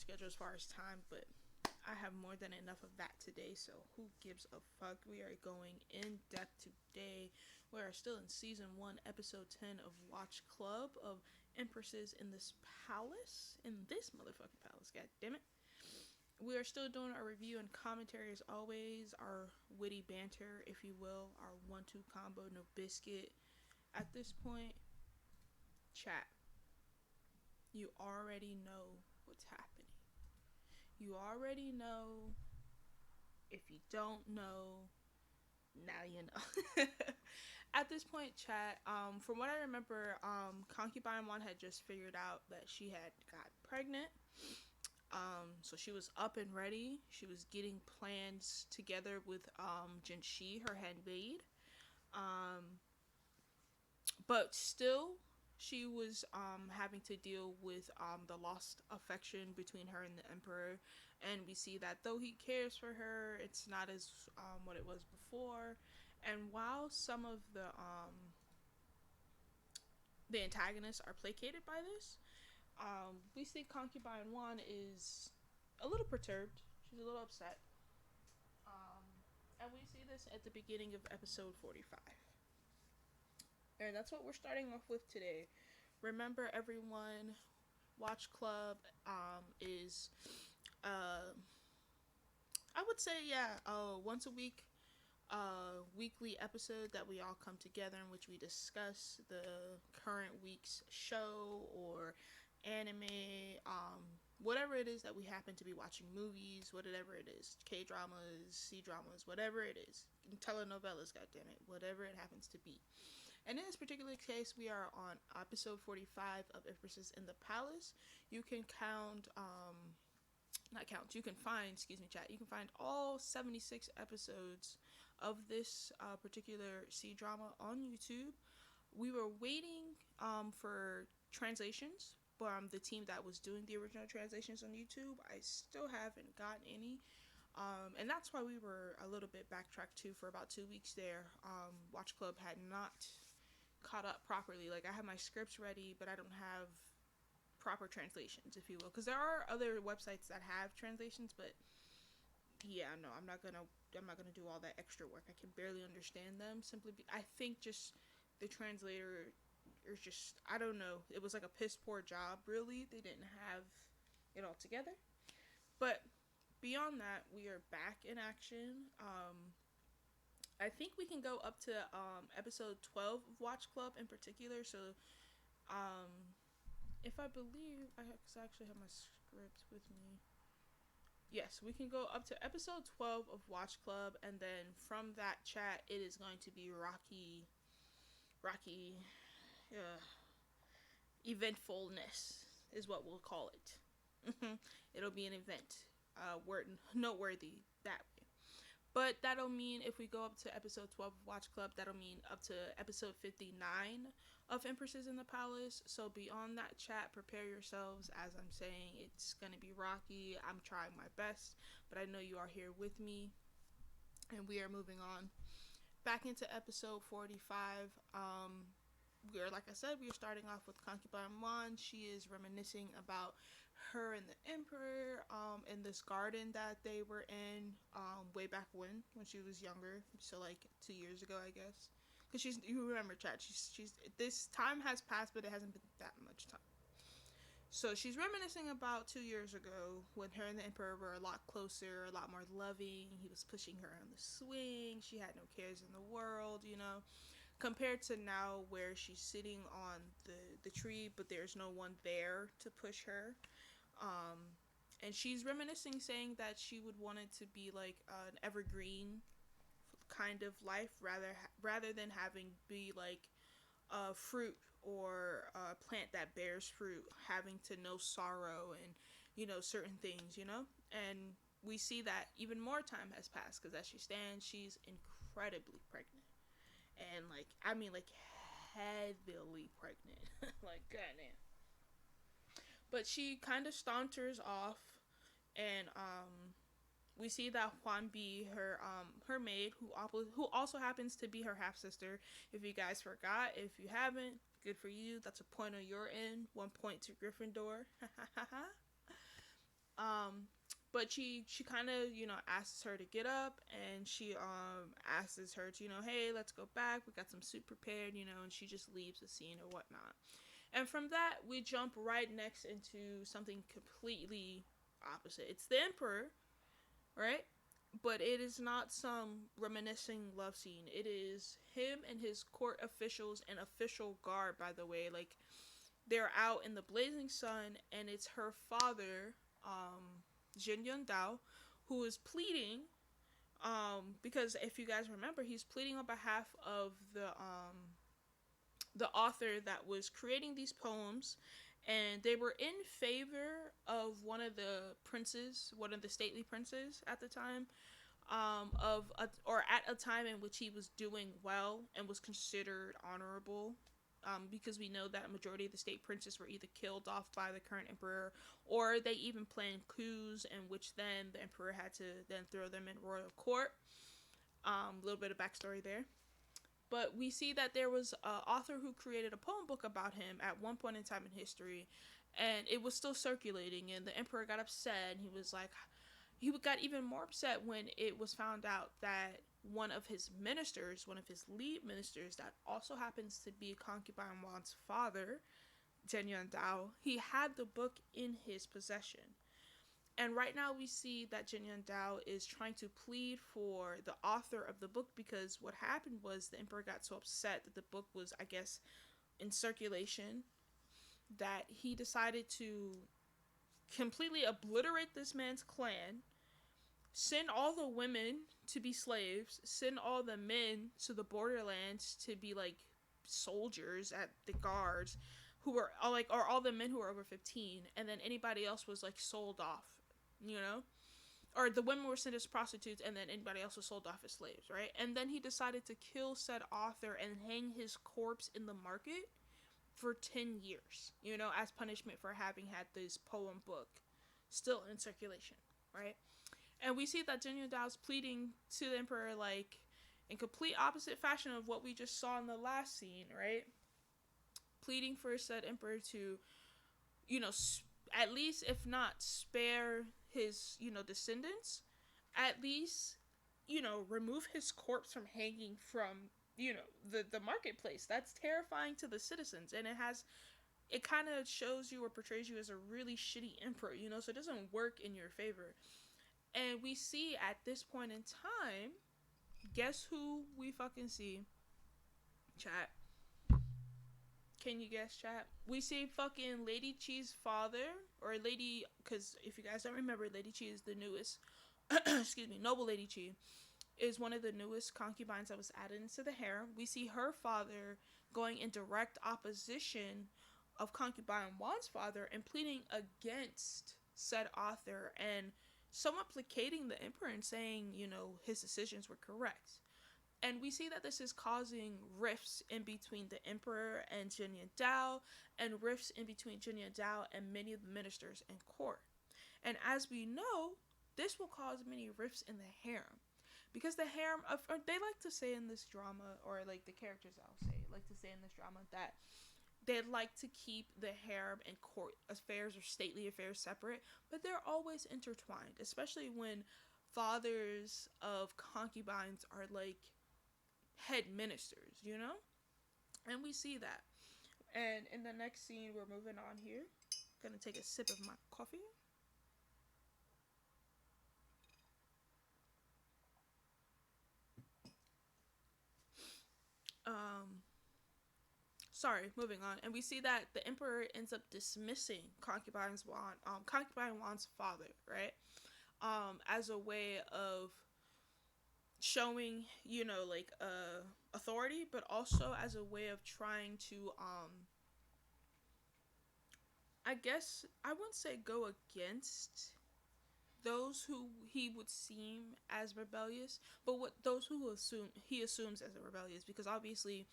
schedule as far as time, but I have more than enough of that today, so who gives a fuck? We are going in depth today. We are still in season 1, episode 10 of Watch Club of Empresses in this palace. In this motherfucking palace, god damn it. We are still doing our review and commentary as always, our witty banter, if you will, our 1-2 combo, no biscuit. At this point, chat, you already know what's happening. You already know. If you don't know, now you know. At this point, chat, from what I remember, Concubine One had just figured out that she had got pregnant. So she was up and ready. She was getting plans together with Jinshi, her handmaid. But still, she was having to deal with the lost affection between her and the Emperor. And we see that though he cares for her, it's not as what it was before. And while some of the antagonists are placated by this, we see Concubine One is a little perturbed. She's a little upset. And we see this at the beginning of episode 45. And that's what we're starting off with today. Remember, everyone, Watch Club is, I would say, once a week, weekly episode that we all come together in which we discuss the current week's show or anime, whatever it is that we happen to be watching, movies, whatever it is, K-dramas, C-dramas, whatever it is, telenovelas, goddammit, whatever it happens to be. And in this particular case, we are on episode 45 of Empresses in the Palace. You can you can find, chat, you can find all 76 episodes of this particular C-drama on YouTube. We were waiting for translations from the team that was doing the original translations on YouTube. I still haven't gotten any. And that's why we were a little bit backtracked too for about 2 weeks there. Watch Club had not caught up properly. Like, I have my scripts ready, but I don't have proper translations, if you will, because there are other websites that have translations, but yeah, no, I'm not gonna do all that extra work. I can barely understand them. I think just the translator is just, I don't know, it was like a piss poor job, really. They didn't have it all together. But beyond that, we are back in action. I think we can go up to episode 12 of Watch Club in particular. So, if I believe, I actually have my script with me. Yes, we can go up to episode 12 of Watch Club, and then from that chat, it is going to be rocky, eventfulness is what we'll call it. It'll be an event, word noteworthy that way. But that'll mean if we go up to episode 12 of Watch Club, that'll mean up to episode 59 of Empresses in the Palace. So beyond that chat, prepare yourselves. As I'm saying, it's going to be rocky. I'm trying my best, but I know you are here with me. And we are moving on back into episode 45. Like I said, we are starting off with Concubine Wan. She is reminiscing about her and the Emperor in this garden that they were in way back when she was younger. So like 2 years ago, I guess. Because you remember, chat, she's this time has passed, but it hasn't been that much time. So she's reminiscing about 2 years ago when her and the Emperor were a lot closer, a lot more loving. He was pushing her on the swing. She had no cares in the world, you know. Compared to now where she's sitting on the tree, but there's no one there to push her. And she's reminiscing, saying that she would want it to be like an evergreen kind of life rather than having be like a fruit or a plant that bears fruit, having to know sorrow and, you know, certain things, you know. And we see that even more time has passed, because as she stands, she's incredibly pregnant. And like, I mean, like, heavily pregnant. Like, goddamn. But she kind of saunters off, and we see that Huan Bi, her maid, who also happens to be her half sister. If you guys forgot, if you haven't, good for you. That's a point on your end. 1 point to Gryffindor. But she kind of, asks her to get up, and she asks her to, hey, let's go back, we got some soup prepared, and she just leaves the scene or whatnot. And from that, we jump right next into something completely opposite. It's the emperor, right? But it is not some reminiscing love scene. It is him and his court officials and official guard, by the way. Like, they're out in the blazing sun, and it's her father, Jin Yun Dao, who is pleading, because if you guys remember, he's pleading on behalf of the author that was creating these poems, and they were in favor of one of the stately princes at the time, or at a time in which he was doing well and was considered honorable. Because we know that a majority of the state princes were either killed off by the current emperor, or they even planned coups in which then the emperor had to then throw them in royal court. A little bit of backstory there. But we see that there was an author who created a poem book about him at one point in time in history, and it was still circulating, and the emperor got upset, and he got even more upset when it was found out that one of his lead ministers, that also happens to be Concubine Wan's father, Zhen Yuan Dao, he had the book in his possession. And right now we see that Jin Yun Dao is trying to plead for the author of the book, because what happened was the emperor got so upset that the book was, I guess, in circulation, that he decided to completely obliterate this man's clan, send all the women to be slaves, send all the men to the borderlands to be like soldiers at the guards, who were all like, or all the men who were over 15, and then anybody else was like sold off, or the women were sent as prostitutes, and then anybody else was sold off as slaves, right? And then he decided to kill said author and hang his corpse in the market for 10 years, as punishment for having had this poem book still in circulation, right? And we see that Jin Yun Dao's pleading to the emperor, like, in complete opposite fashion of what we just saw in the last scene, right? Pleading for said emperor to, at least, if not spare his, descendants, at least, remove his corpse from hanging from, the marketplace. That's terrifying to the citizens, and it kind of shows you or portrays you as a really shitty emperor, so it doesn't work in your favor. And we see at this point in time, guess who we fucking see? Chat. Can you guess, chat? We see fucking Lady Chi's father, or Lady, because if you guys don't remember, Lady Chi is the newest, excuse me, Noble Lady Chi is one of the newest concubines that was added into the harem. We see her father going in direct opposition of Concubine Wan's father and pleading against said author, and somewhat placating the emperor and saying, his decisions were correct. And we see that this is causing rifts in between the emperor and Jin Yun Dao, and rifts in between Jin Yun Dao and many of the ministers in court. And as we know, this will cause many rifts in the harem. Because the harem, they like to say in this drama, or like the characters like to say in this drama, that they'd like to keep the harem and court affairs or stately affairs separate, but they're always intertwined, especially when fathers of concubines are like head ministers, And we see that. And in the next scene, we're moving on here. Gonna take a sip of my coffee. Moving on. And we see that the emperor ends up dismissing Concubine Wan's father, right? As a way of showing, authority, but also as a way of trying to, I guess, I wouldn't say go against those who he would seem as rebellious, but those who he assumes as rebellious, because obviously,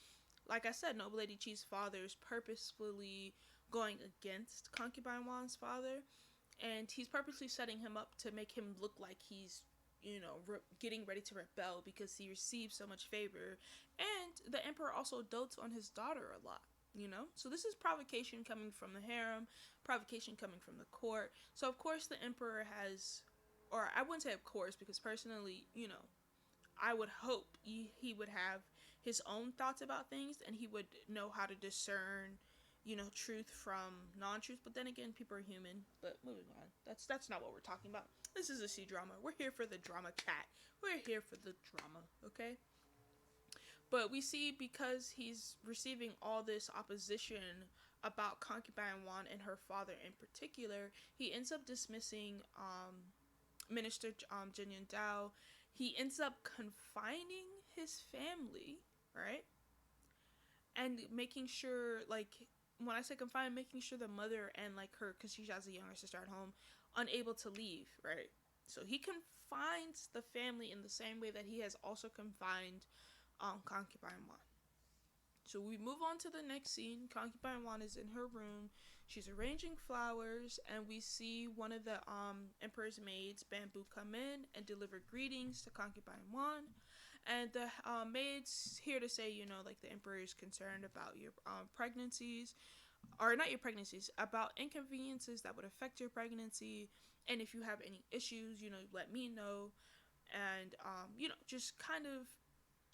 like I said, Noble Lady Chi's father is purposefully going against Concubine Wan's father, and he's purposely setting him up to make him look like he's, getting ready to rebel because he receives so much favor. And the emperor also dotes on his daughter a lot, So this is provocation coming from the harem, provocation coming from the court. So of course the emperor has, or I wouldn't say of course, because personally, I would hope he would have his own thoughts about things, and he would know how to discern, truth from non-truth. But then again, people are human. But moving on, that's not what we're talking about. This is a C drama. We're here for the drama, cat. We're here for the drama, okay? But we see, because he's receiving all this opposition about concubine Wan and her father in particular, he ends up dismissing Minister Jin Yun Dao. He ends up confining his family, right? And making sure, like, when I say confine, making sure the mother and, like, her, because she has a younger sister at home, unable to leave, right? So he confines the family in the same way that he has also confined concubine Wan. So we move on to the next scene. Concubine Wan is in her room. She's arranging flowers, and we see one of the emperor's maids, Bamboo, come in and deliver greetings to concubine Wan. And the maid's here to say, like, the emperor is concerned about your pregnancies, or not your pregnancies, about inconveniences that would affect your pregnancy. And if you have any issues, let me know. And, just kind of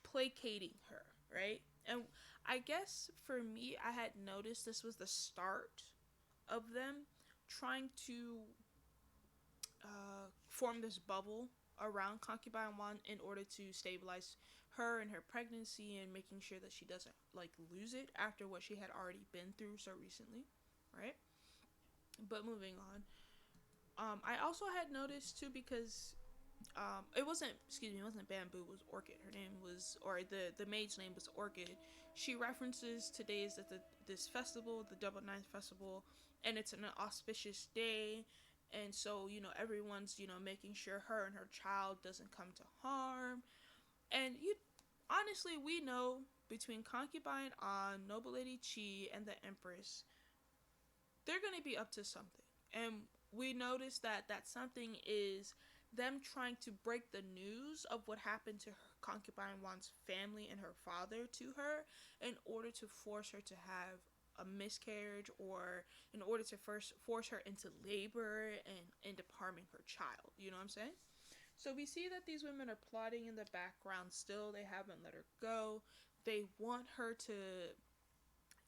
placating her, right? And I guess for me, I had noticed this was the start of them trying to form this bubble around concubine Wan in order to stabilize her and her pregnancy, and making sure that she doesn't, like, lose it after what she had already been through so recently, right? But moving on, I also had noticed too, because it wasn't Bamboo, it was Orchid. Her name was, or the maid's name was Orchid. She references today's that this festival, the Double Ninth Festival, and it's an auspicious day, and so everyone's making sure her and her child doesn't come to harm. And honestly, we know between concubine on Noble Lady Chi and the Empress, they're gonna be up to something, and we notice that something is them trying to break the news of what happened to her, concubine Wan's family and her father, to her, in order to force her to have a miscarriage, or in order to first force her into labor and into harming her child. You know what I'm saying? So we see that these women are plotting in the background still. They haven't let her go. They want her to,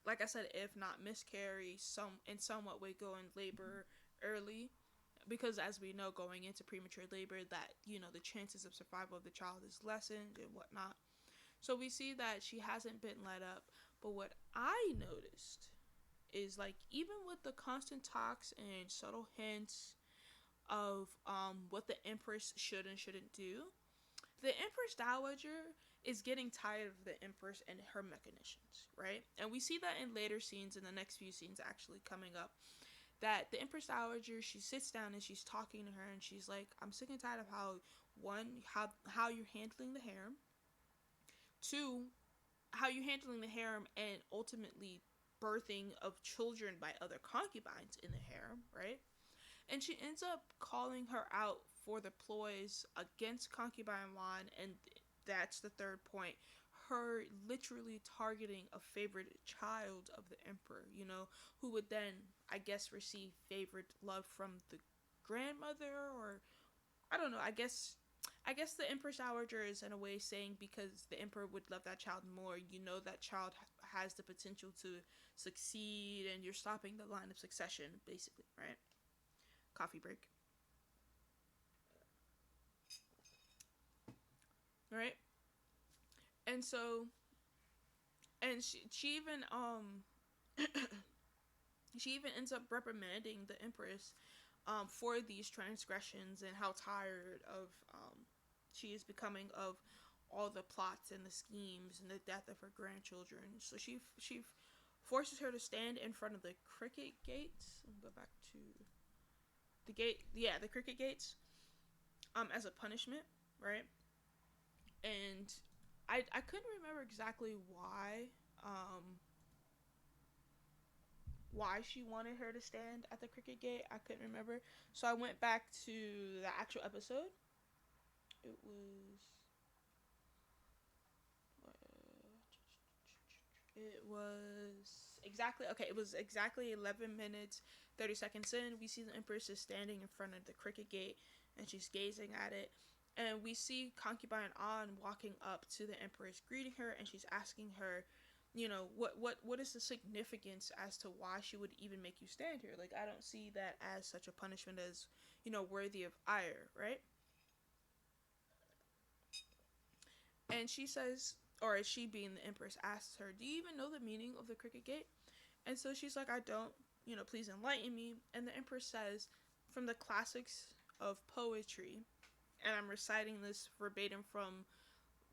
like I said, if not miscarry, in somewhat way go in labor early, because as we know, going into premature labor, that the chances of survival of the child is lessened and whatnot. So we see that she hasn't been let up. But what I noticed is, like, even with the constant talks and subtle hints of what the Empress should and shouldn't do, the Empress Dowager is getting tired of the Empress and her machinations, right? And we see that in later scenes, in the next few scenes actually coming up, that the Empress Dowager, she sits down and she's talking to her, and she's like, I'm sick and tired of how you're handling the harem. 2, how you're handling the harem and ultimately birthing of children by other concubines in the harem, right? And she ends up calling her out for the ploys against concubine Wan, and that's the third point. Her literally targeting a favorite child of the emperor, who would then, I guess, receive favorite love from the grandmother, or I don't know. I guess the Empress Dowager is in a way saying, because the emperor would love that child more, that child has the potential to succeed, and you're stopping the line of succession, basically, right? Coffee break. Right? And so, and she even she even ends up reprimanding the Empress for these transgressions, and how tired of she is becoming of all the plots and the schemes and the death of her grandchildren. So she forces her to stand in front of the cricket gates. I'll go back to the gate. Yeah, the cricket gates. As a punishment, right? And I couldn't remember exactly why she wanted her to stand at the cricket gate. I couldn't remember. So I went back to the actual episode. It was it was exactly 11 minutes 30 seconds in. We see the Empress is standing in front of the cricket gate, and she's gazing at it. And we see concubine An walking up to the Empress, greeting her, and she's asking her, what is the significance as to why she would even make you stand here? Like, I don't see that as such a punishment as, worthy of ire, right? And she says, or as she being the Empress asks her, do you even know the meaning of the cricket gate? And so she's like, I don't, please enlighten me. And the Empress says, from the classics of poetry, and I'm reciting this verbatim from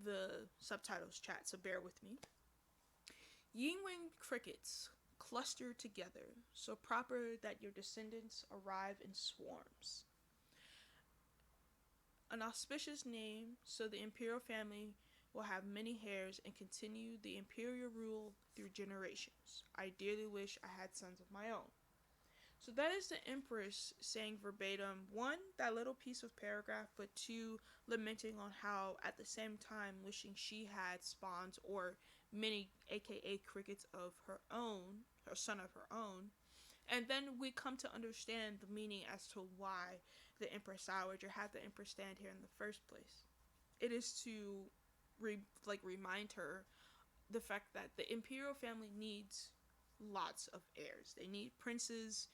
the subtitles chat, so bear with me. Ying-wing crickets cluster together, so proper that your descendants arrive in swarms. An auspicious name, so the imperial family will have many heirs and continue the imperial rule through generations. I dearly wish I had sons of my own. So that is the Empress saying verbatim, one, that little piece of paragraph, but two, lamenting on how, at the same time, wishing she had spawns or many, aka crickets of her own, her son of her own. And then we come to understand the meaning as to why the Empress Dowager had the Empress stand here in the first place. It is to remind her the fact that the imperial family needs lots of heirs. They need princes,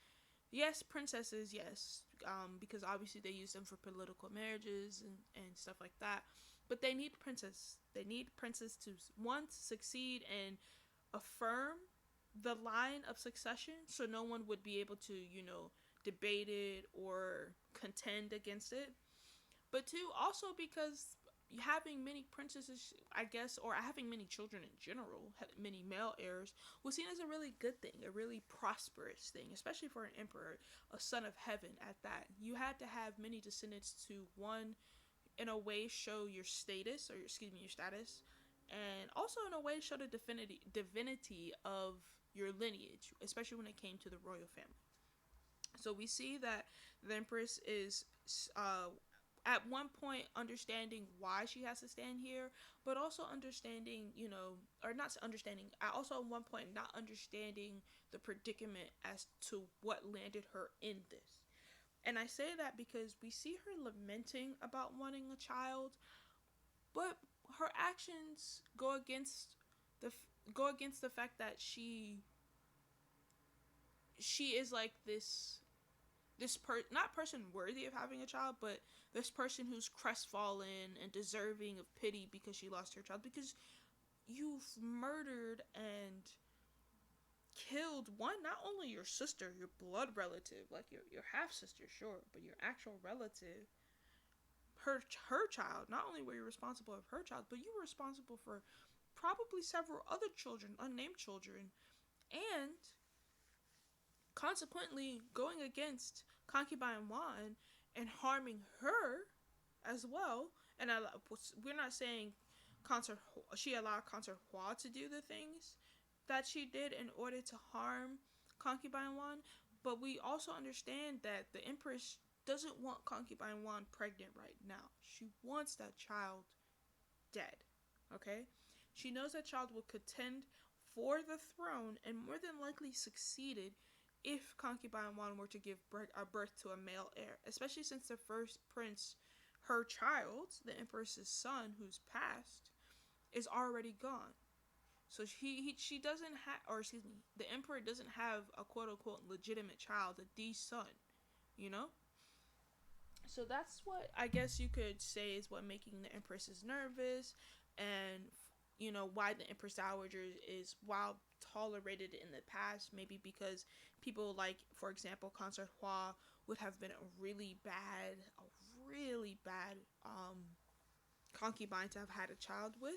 yes, princesses, yes, because obviously they use them for political marriages and stuff like that. But they need princes. They need princes to, one, succeed and affirm the line of succession, so no one would be able to, debate it or contend against it. But two, also because having many princesses, I guess, or having many children in general, many male heirs, was seen as a really good thing, a really prosperous thing, especially for an emperor, a son of heaven at that. You had to have many descendants to, one, in a way show your status, or your status, and also in a way show the divinity of your lineage, especially when it came to the royal family. So we see that the Empress is at one point understanding why she has to stand here, but also understanding, or not understanding, also at one point not understanding the predicament as to what landed her in this. And I say that because we see her lamenting about wanting a child, but her actions go against the fact that she is like this not person worthy of having a child, but this person who's crestfallen and deserving of pity because she lost her child, because you've murdered and killed, one, not only your sister, your blood relative, like your half sister, sure, but your actual relative, her child. Not only were you responsible for her child, but you were responsible for probably several other children, unnamed children, and consequently going against concubine Wan and harming her as well. And we're not saying she allowed Consort Hua to do the things that she did in order to harm concubine Wan, but we also understand that the Empress doesn't want concubine Wan pregnant right now. She wants that child dead, okay? She knows that child will contend for the throne and more than likely succeeded if concubine Wan were to give birth to a male heir, especially since the first prince, her child, the Empress's son, who's passed, is already gone. So she doesn't have, or excuse me, the emperor doesn't have a quote-unquote legitimate child, a son, So that's what I guess you could say is what making the Empresses nervous, and why the Empress Dowager is, while tolerated in the past, maybe because people like, for example, Consort Hua would have been a really bad concubine to have had a child with.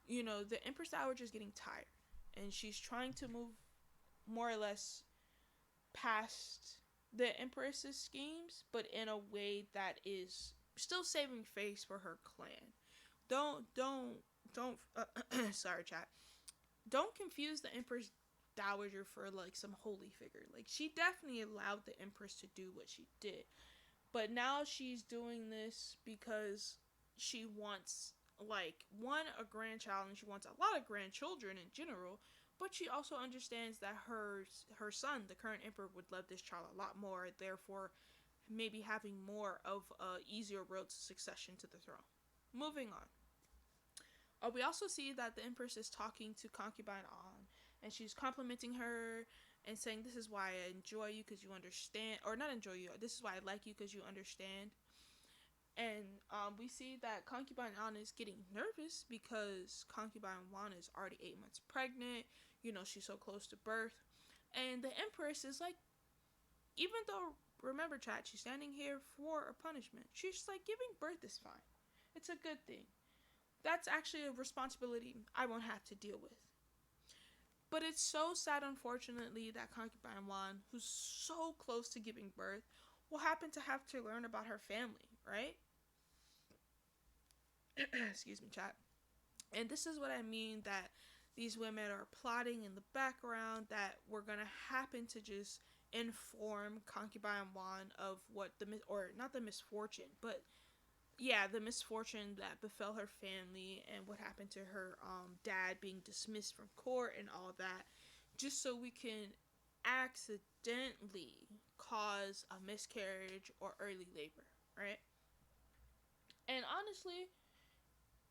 The Empress Dowager is getting tired, and she's trying to move more or less past the Empress's schemes, but in a way that is still saving face for her clan. Don't sorry, chat. Don't confuse the Empress Dowager for like some holy figure. Like, she definitely allowed the Empress to do what she did, but now she's doing this because she wants, like, one, a grandchild, and she wants a lot of grandchildren in general, But she also understands that her son, the current emperor, would love this child a lot more, therefore maybe having more of a easier road to succession to the throne. Moving on. We also see that the Empress is talking to concubine An, and she's complimenting her and saying, "This is why I enjoy you because you understand," or not enjoy you. "This is why I like you because you understand." And we see that concubine An is getting nervous because concubine Wan is already 8 months pregnant. You know, she's so close to birth, and the Empress is like, even though, remember, chat, she's standing here for a punishment. She's like, giving birth is fine. It's a good thing. That's actually a responsibility I won't have to deal with. But it's so sad, unfortunately, that concubine Wan, who's so close to giving birth, will happen to have to learn about her family, right? Excuse me, chat. And this is what I mean, that these women are plotting in the background, that we're gonna happen to just inform concubine Wan of what or not the misfortune, but yeah, the misfortune that befell her family and what happened to her dad being dismissed from court and all that, just so we can accidentally cause a miscarriage or early labor, right? And honestly,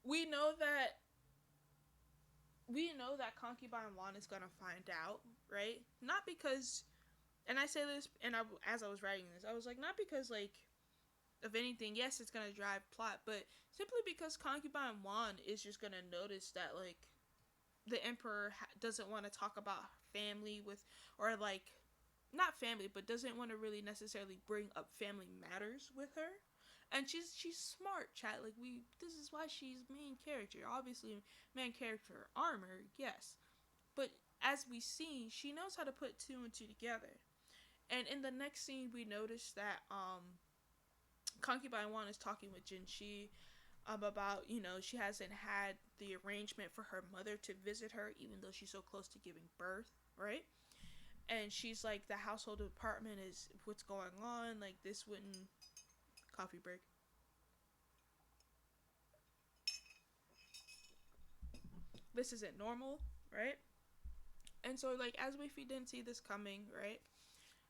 we know that concubine Wan is gonna find out, right? Not because, and I say this, and as I was writing this, I was like, not because like of anything. Yes, it's gonna drive plot, but simply because concubine Wan is just gonna notice that like the emperor doesn't want to talk about family with, or like not family, but doesn't want to really necessarily bring up family matters with her. And she's smart, chat. Like, this is why she's main character. Obviously, main character armor, yes, but as we see, she knows how to put two and two together. And in the next scene, we notice that concubine Wan is talking with Jin Shi about, she hasn't had the arrangement for her mother to visit her, even though she's so close to giving birth, right? And she's like, the household department is what's going on. Like, this wouldn't. Coffee break. This isn't normal, right? And so, like, as if we didn't see this coming, right?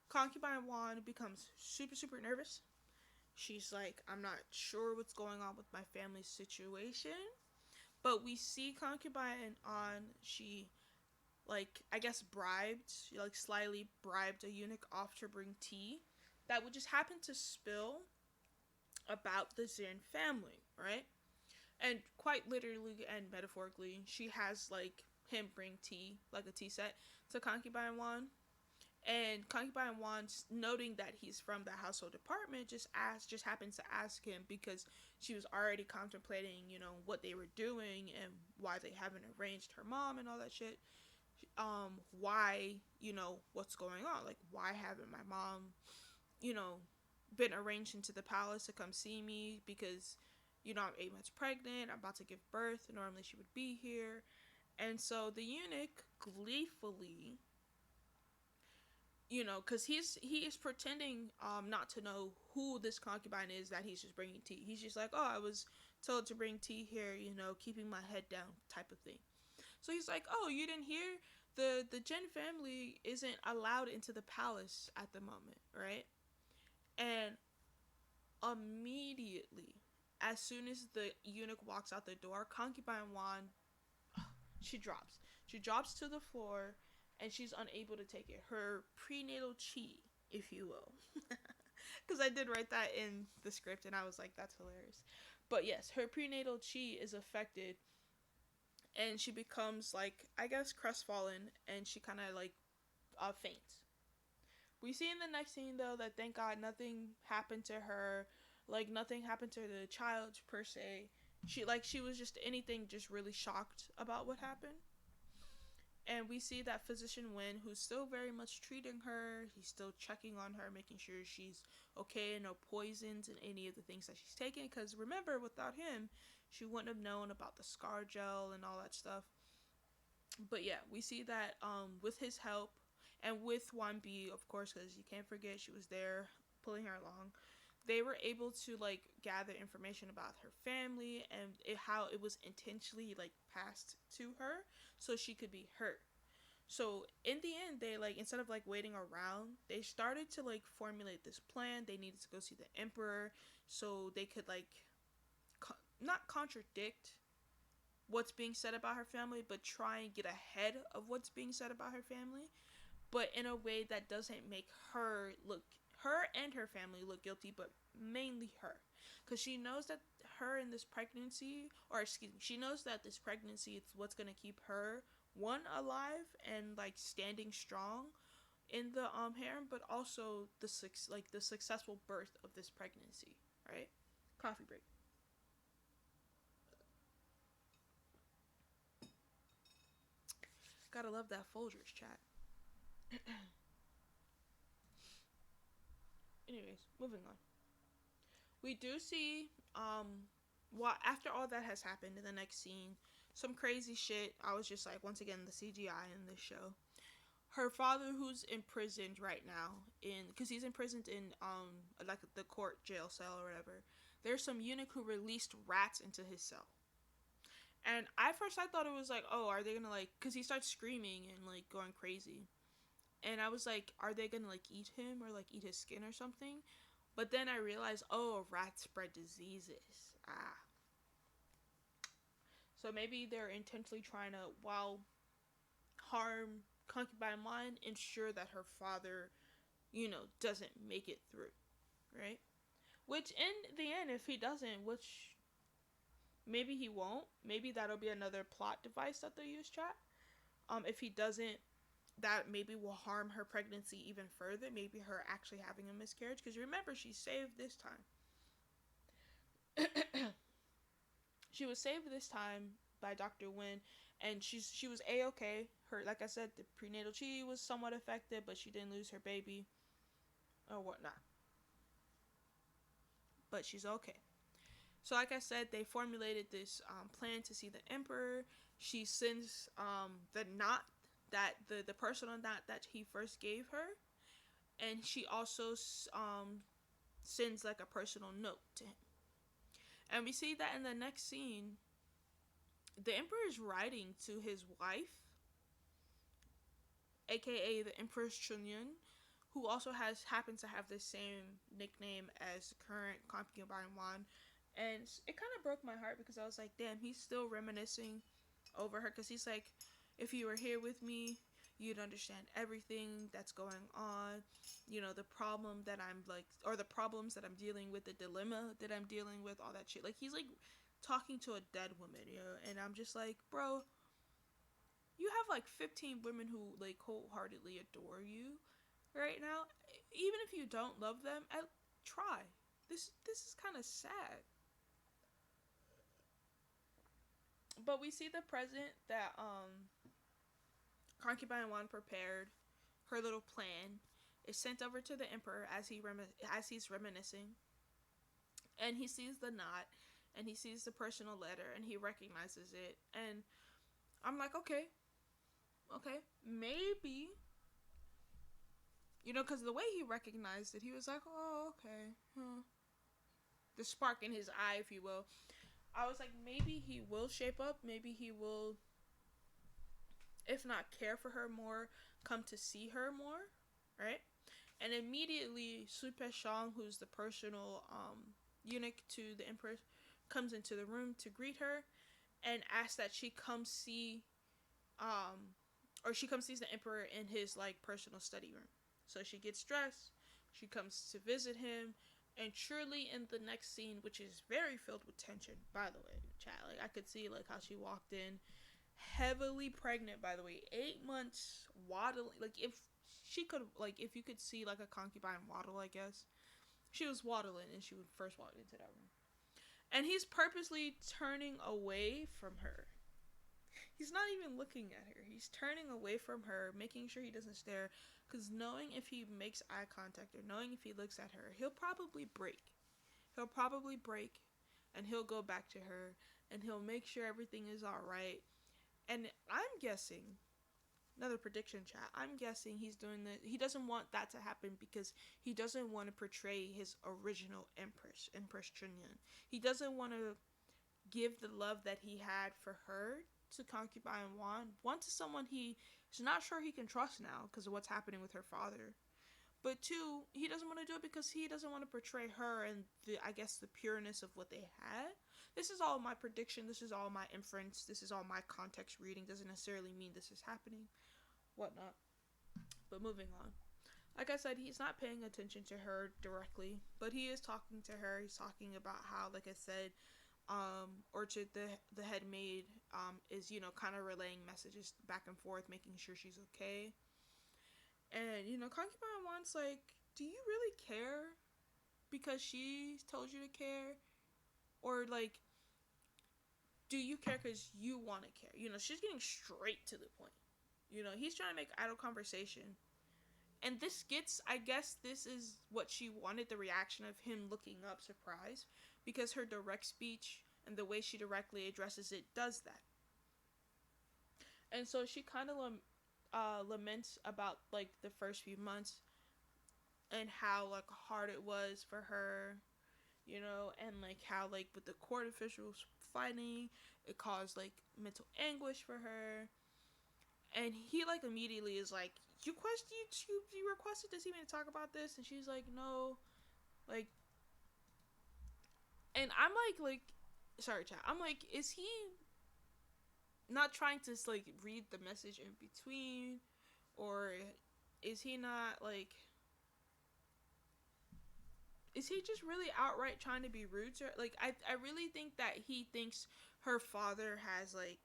Concubine Wan becomes super, super nervous. She's like, I'm not sure what's going on with my family's situation. But we see concubine An, she, like, I guess she, like, slyly bribed a eunuch off to bring tea that would just happen to spill about the Zhen family, right? And quite literally and metaphorically, she has, like, him bring tea, like a tea set, to concubine Wan. And concubine Wan, noting that he's from the household department, just happens to ask him, because she was already contemplating, what they were doing and why they haven't arranged her mom and all that shit. Why, what's going on? Like, why haven't my mom, been arranged into the palace to come see me? Because, I'm 8 months pregnant, I'm about to give birth, normally she would be here. And so the eunuch gleefully, because he is pretending not to know who this concubine is that he's just bringing tea. He's just like, oh, I was told to bring tea here, keeping my head down type of thing. So he's like, oh, you didn't hear? The Zhen family isn't allowed into the palace at the moment, right? And immediately, as soon as the eunuch walks out the door, concubine Wan, she drops. She drops to the floor, and she's unable to take it. Her prenatal chi, if you will. Because I did write that in the script, and I was like, that's hilarious. But yes, her prenatal chi is affected, and she becomes, like, I guess, crestfallen, and she kind of, like, faints. We see in the next scene, though, that thank God nothing happened to her. Like, nothing happened to the child, per se. She was just really shocked about what happened. And we see that physician Wen, who's still very much treating her. He's still checking on her, making sure she's okay and no poisons in any of the things that she's taking. Because remember, without him, she wouldn't have known about the scar gel and all that stuff. But yeah, we see that with his help, and with Wan Bi, of course, because you can't forget she was there pulling her along, they were able to, like, gather information about her family and how it was intentionally, like, passed to her so she could be hurt. So in the end, they like, instead of like waiting around, they started to like formulate this plan. They needed to go see the emperor so they could like not contradict what's being said about her family, but try and get ahead of what's being said about her family, but in a way that doesn't make her and her family look guilty, but mainly her, because she knows that her in this pregnancy, or excuse me, she knows that this pregnancy is what's going to keep her one alive and like standing strong in the harem, but also the successful birth of this pregnancy, right? Coffee break. Gotta love that Folgers chat. Anyways, moving on. We do see after all that has happened in the next scene, some crazy shit. I was just like, once again, the CGI in this show. Her father, who's imprisoned right now because he's imprisoned in like the court jail cell or whatever. There's some eunuch who released rats into his cell. And at first I thought it was like, oh, are they gonna like, because he starts screaming and like going crazy. And I was like, are they gonna like eat him or like eat his skin or something? But then I realized, oh, rats spread diseases. Ah. So maybe they're intentionally trying to, while harm concubine Line, ensure that her father, doesn't make it through, right? Which in the end, if he doesn't, which maybe he won't, maybe that'll be another plot device that they'll use, chat. If he doesn't, that maybe will harm her pregnancy even further. Maybe her actually having a miscarriage, because remember, she's saved this time. She was saved this time by Dr. Wen, and she was a-okay. Her, like I said, the prenatal chi was somewhat affected, but she didn't lose her baby or whatnot. But she's okay. So, like I said, they formulated this plan to see the emperor. She sends the knot that the personal knot that he first gave her, and she also sends like a personal note to him. And we see that in the next scene, the emperor is writing to his wife, aka the Empress Chunyun, who also happens to have the same nickname as the current concubine Wan. And it kind of broke my heart, because I was like, damn, he's still reminiscing over her, because he's like, if you were here with me, you'd understand everything that's going on, the problem that I'm like, or the problems that I'm dealing with, the dilemma that I'm dealing with, all that shit. Like, he's like talking to a dead woman, and I'm just like, bro, you have like 15 women who like wholeheartedly adore you right now. Even if you don't love them, try. This is kind of sad. But we see the present that concubine Wan prepared. Her little plan is sent over to the emperor as he's reminiscing, and he sees the knot, and he sees the personal letter, and he recognizes it. And I'm like, okay, maybe, because the way he recognized it, he was like, oh, okay, the spark in his eye, if you will. I was like, maybe he will shape up. Maybe he will, if not care for her more, come to see her more, right? And immediately, Su Peshang, who's the personal eunuch to the empress, comes into the room to greet her and asks that she come see, or she comes sees the emperor in his like personal study room. So she gets dressed, she comes to visit him, and surely in the next scene, which is very filled with tension, by the way, chat, like I could see like how she walked in, heavily pregnant, by the way, 8 months, waddling, like if she could, like if you could see like a concubine waddle, I guess, she was waddling and she would first walk into that room. And he's purposely turning away from her. He's not even looking at her. He's turning away from her, making sure he doesn't stare, because knowing if he makes eye contact or knowing if he looks at her, he'll probably break. And he'll go back to her, and he'll make sure everything is alright. And I'm guessing, another prediction, chat, I'm guessing he's doing that. He doesn't want that to happen because he doesn't want to portray his original Empress Chunyun. He doesn't want to give the love that he had for her to concubine Wan. One, to someone he's not sure he can trust now because of what's happening with her father. But two, he doesn't want to do it because he doesn't want to portray her and the pureness of what they had. This is all my prediction. This is all my inference. This is all my context reading. Doesn't necessarily mean this is happening. Whatnot. But moving on. Like I said, he's not paying attention to her directly, but he is talking to her. He's talking about how, like I said, Orchid, the head maid, is, kind of relaying messages back and forth, making sure she's okay. And, Concubine Wan's like, do you really care because she told you to care? Or, like, do you care because you want to care? She's getting straight to the point. He's trying to make idle conversation. And I guess this is what she wanted, the reaction of him looking up surprised, because her direct speech and the way she directly addresses it does that. And so she kind of laments about, like, the first few months and how, like, hard it was for her, and, like, how, like, with the court officials fighting, it caused, like, mental anguish for her. And he, like, immediately is like, you requested to see me to talk about this? And she's like, no. Like, and I'm like, sorry, chat. I'm like, is he not trying to, like, read the message in between? Or is he not, like, is he just really outright trying to be rude to her? Like, I really think that he thinks her father has, like,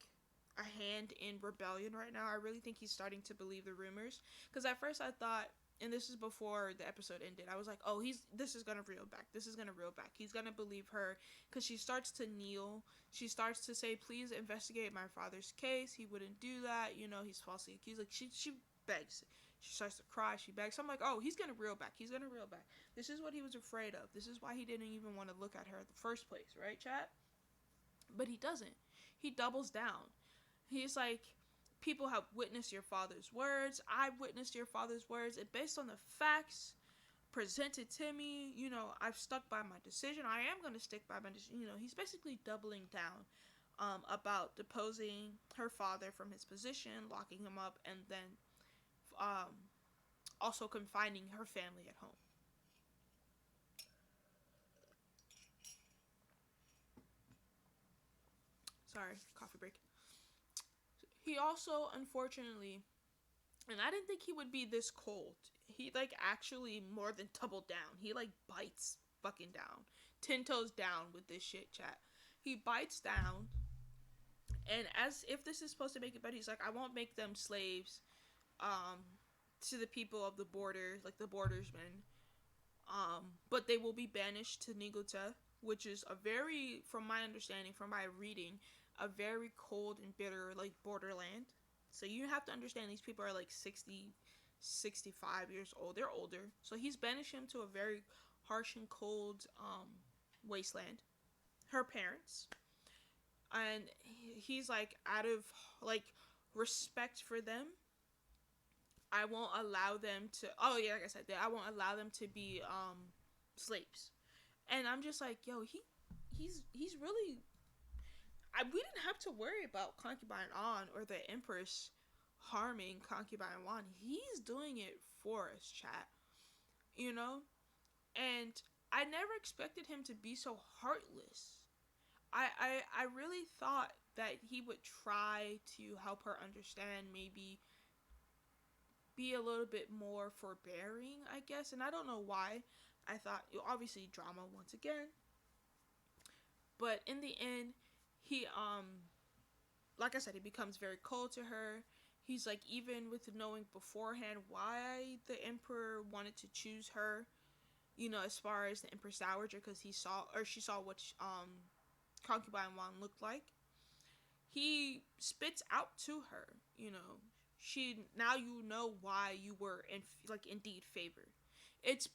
a hand in rebellion right now. I really think he's starting to believe the rumors. Because at first I thought, and this is before the episode ended, I was like, oh, this is going to reel back. This is going to reel back. He's going to believe her. Because she starts to kneel. She starts to say, please investigate my father's case. He wouldn't do that. He's falsely accused. Like, she begs. She starts to cry. She begs. So I'm like, oh, he's going to reel back. He's going to reel back. This is what he was afraid of. This is why he didn't even want to look at her in the first place. Right, chat? But he doesn't. He doubles down. He's like, people have witnessed your father's words. I've witnessed your father's words. And based on the facts presented to me, I've stuck by my decision. I am going to stick by my decision. He's basically doubling down about deposing her father from his position, locking him up, and then also confining her family at home. Sorry, coffee break. He also, unfortunately, and I didn't think he would be this cold. He, like, actually more than doubled down. He, like, bites fucking down. 10 toes down with this shit, chat. He bites down, and as if this is supposed to make it better, he's like, I won't make them slaves, to the people of the border, like the bordersmen, but they will be banished to Niguta, which is a very, from my understanding, from my reading, a very cold and bitter, like, borderland. So you have to understand these people are like 60, 65 years old. They're older. So he's banished him to a very harsh and cold wasteland. Her parents. And he's like, out of, like, respect for them, I won't allow them to, oh yeah, like I said, I won't allow them to be slaves. And I'm just like, yo, he's really, we didn't have to worry about Concubine An or the Empress harming Concubine Wan. He's doing it for us, chat. And I never expected him to be so heartless. I really thought that he would try to help her understand, maybe be a little bit more forbearing, I guess. And I don't know why. I thought, obviously, drama once again. But in the end, he, like I said, he becomes very cold to her. He's like, even with knowing beforehand why the emperor wanted to choose her, as far as the Empress Dowager, because she saw what Concubine Wan looked like. He spits out to her, now you know why you were indeed favored. It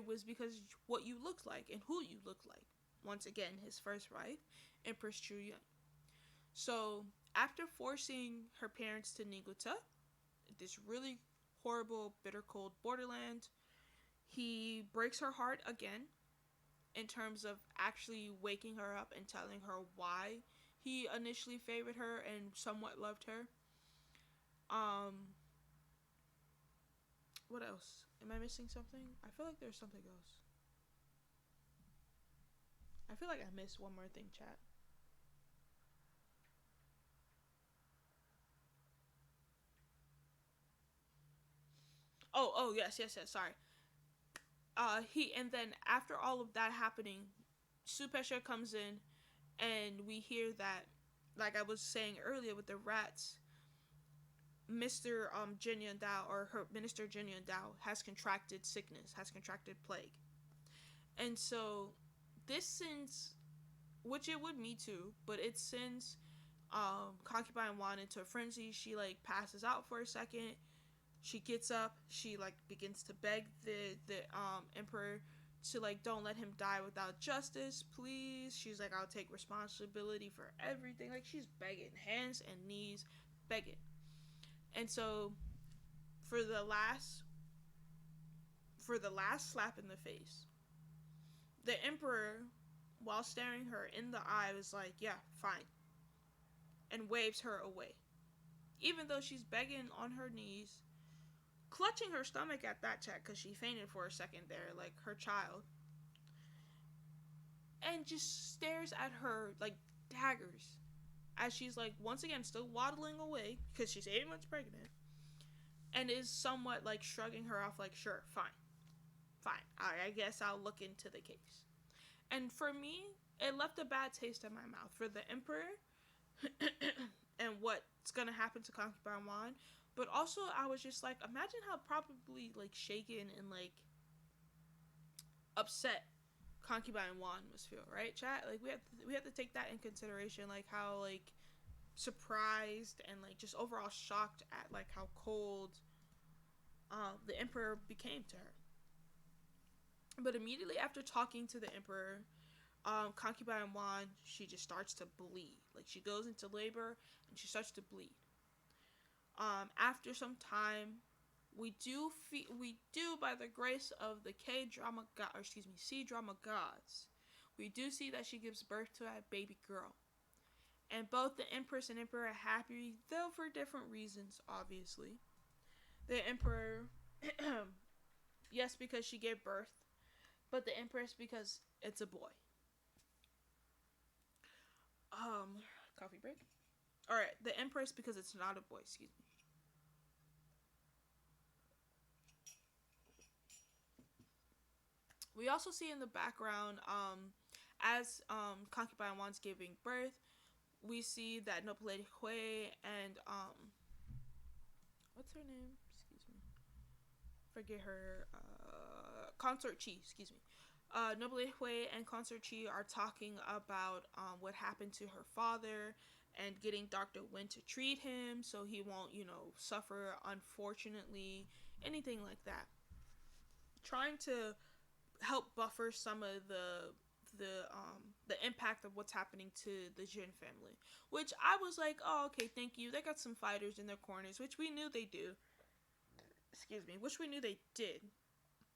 was because what you looked like and who you looked like. Once again, his first wife, Empress Chu Yun. So after forcing her parents to Niguta, this really horrible, bitter cold borderland, he breaks her heart again in terms of actually waking her up and telling her why he initially favored her and somewhat loved her. Um, what else? Am I missing something? I feel like there's something else. I feel like I missed one more thing, chat. Oh, yes, sorry. And then after all of that happening, Supesha comes in, and we hear that, like I was saying earlier with the rats, Mr. Jin Yun Dao, or her Minister Jin Yun Dao, has contracted sickness, has contracted plague. And so this sends, which it would me too, but it sends Concubine Wan into a frenzy. She like passes out for a second. She gets up. She like begins to beg the emperor to like don't let him die without justice, please. She's like, I'll take responsibility for everything. Like she's begging, hands and knees, begging. And so for the last slap in the face, the emperor, while staring her in the eye, was like, yeah, fine, and waves her away. Even though she's begging on her knees, clutching her stomach at that check because she fainted for a second there, like her child, and just stares at her like daggers as she's like once again still waddling away because she's 8 months pregnant, and is somewhat like shrugging her off like, sure, fine, I guess I'll look into the case. And for me, it left a bad taste in my mouth for the emperor and what's gonna happen to Concubine Wan. But also, I was just like, imagine how probably like shaken and like upset Concubine Wan must feel, right, chat? Like we have to take that in consideration, like how like surprised and like just overall shocked at like how cold the emperor became to her. But immediately after talking to the emperor, Concubine Wan, she just starts to bleed. Like she goes into labor and she starts to bleed. After some time, we do by the grace of the C drama gods, we do see that she gives birth to a baby girl. And both the Empress and Emperor are happy, though for different reasons, obviously. The Emperor, yes, because she gave birth, but the Empress because it's a boy. Coffee break? Alright, the Empress because it's not a boy, excuse me. We also see in the background, as Concubine Wan's giving birth, we see that Noble Lady Hui and what's her name? Excuse me. Forget her. Consort Chi. Excuse me. Noble Lady Hui and Consort Chi are talking about what happened to her father and getting Dr. Wen to treat him so he won't, suffer, unfortunately, anything like that. Trying to help buffer some of the impact of what's happening to the Jin family, which I was like, oh, okay, thank you. They got some fighters in their corners, which we knew they do. Excuse me, which we knew they did,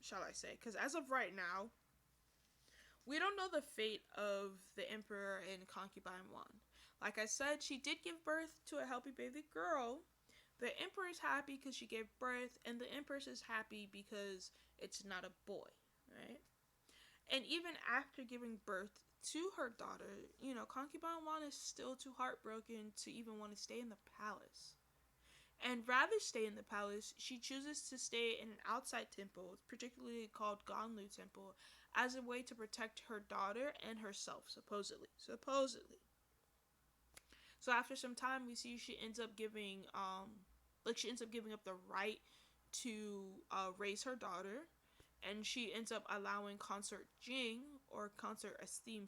shall I say? Because as of right now, we don't know the fate of the Emperor and Concubine Wan. Like I said, she did give birth to a healthy baby girl. The Emperor is happy because she gave birth, and the Empress is happy because it's not a boy, right? And even after giving birth to her daughter, Concubine Wan is still too heartbroken to even want to stay in the palace. And rather stay in the palace, she chooses to stay in an outside temple, particularly called Ganlu Temple, as a way to protect her daughter and herself, supposedly. So after some time, we see she ends up giving up the right to raise her daughter, and she ends up allowing Consort Jing, or Consort Esteem,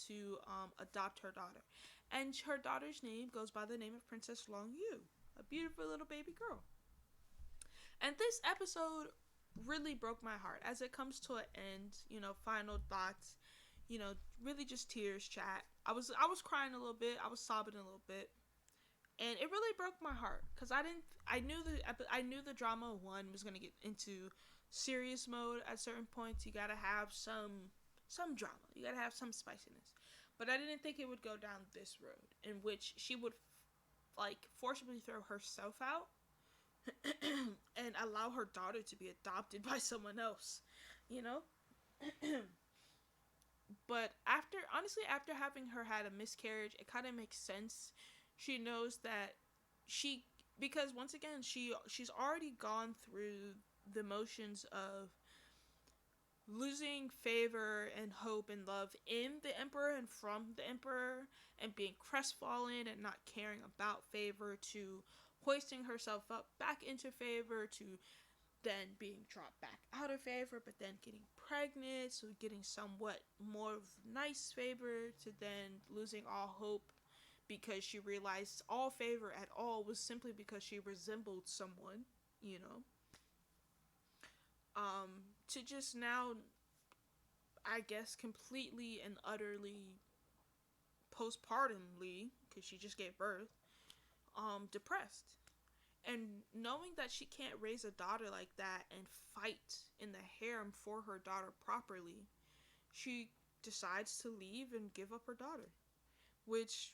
to adopt her daughter. And her daughter's name goes by the name of Princess Long Yu, a beautiful little baby girl. And this episode really broke my heart as it comes to an end. Final thoughts. Really just tears, chat. I was crying a little bit. I was sobbing a little bit, and it really broke my heart because I knew the drama one was gonna get into serious mode at certain points. You gotta have some drama. You gotta have some spiciness. But I didn't think it would go down this road, in which she would like forcibly throw herself out and allow her daughter to be adopted by someone else, you know? But after having her had a miscarriage, it kind of makes sense. She knows that she, because once again, she's already gone through the motions of losing favor and hope and love in the emperor and from the emperor, and being crestfallen and not caring about favor, to hoisting herself up back into favor, to then being dropped back out of favor, but then getting pregnant, so getting somewhat more of nice favor, to then losing all hope because she realized all favor at all was simply because she resembled someone, you know. To just now, I guess, completely and utterly postpartumly, because she just gave birth, depressed. And knowing that she can't raise a daughter like that and fight in the harem for her daughter properly, she decides to leave and give up her daughter. Which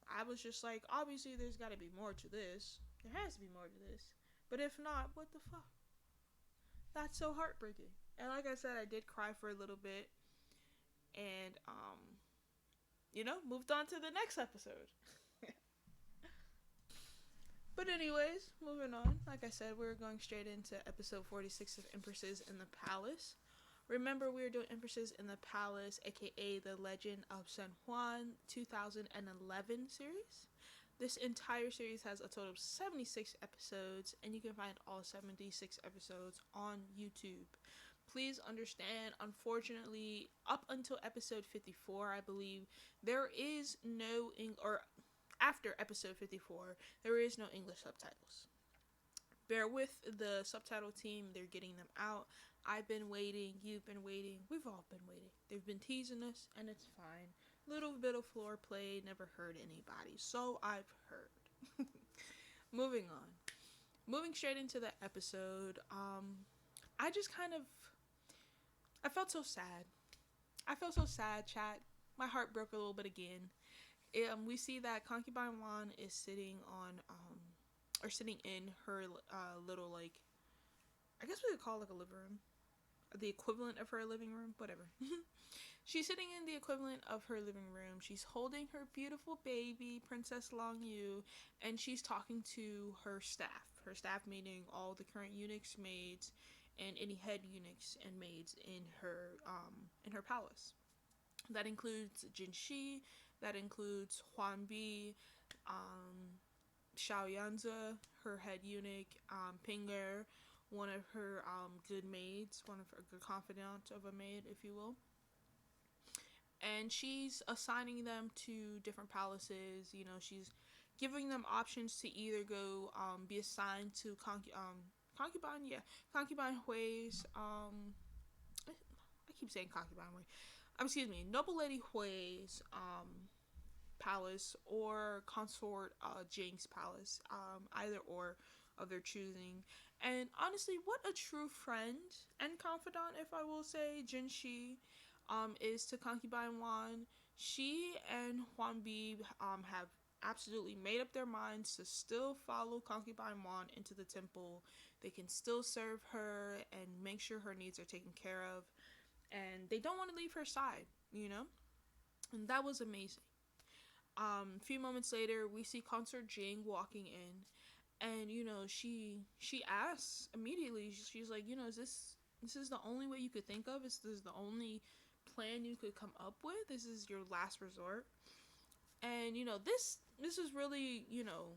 I was just like, obviously there's got to be more to this. There has to be more to this. But if not, what the fuck? That's so heartbreaking. And like I said, I did cry for a little bit. And, moved on to the next episode. But anyways, moving on. Like I said, we're going straight into episode 46 of Empresses in the Palace. Remember, we are doing Empresses in the Palace, aka the Legend of Zhen Huan 2011 series. This entire series has a total of 76 episodes, and you can find all 76 episodes on YouTube. Please understand, unfortunately, up until episode 54, I believe, there is no after episode 54, there is no English subtitles. Bear with the subtitle team, they're getting them out. I've been waiting, you've been waiting, we've all been waiting. They've been teasing us, and it's fine. Little bit of floor play, never hurt anybody, so I've heard. Moving on. Moving straight into the episode, I felt so sad. I felt so sad, chat. My heart broke a little bit again. We see that Concubine Wan is sitting in her little, like, I guess we could call it like a living room, the equivalent of her living room, whatever. She's sitting in the equivalent of her living room. She's holding her beautiful baby, Princess Long Yu, and she's talking to her staff. Her staff meaning all the current eunuchs, maids, and any head eunuchs and maids in her palace. That includes Jin Shi, that includes Huan Bi, Xiao Yanzi, her head eunuch, Pinger, one of her good maids, one of her good confidant of a maid, if you will. And she's assigning them to different palaces. You know, she's giving them options to either go be assigned to Concubine Hui's I keep saying Concubine Hui. Noble Lady Hui's palace, or Consort Jing's palace, either or of their choosing. And honestly, what a true friend and confidant, if I will say, Jin Shi is to Concubine Wan. She and Huan Bi have absolutely made up their minds to still follow Concubine Wan into the temple. They can still serve her and make sure her needs are taken care of. And they don't want to leave her side, you know? And that was amazing. A few moments later, we see Consort Jing walking in. And, you know, she asks immediately, she's like, you know, is this the only way you could think of? Is this the only plan you could come up with? This is your last resort? And, you know, this is really, you know,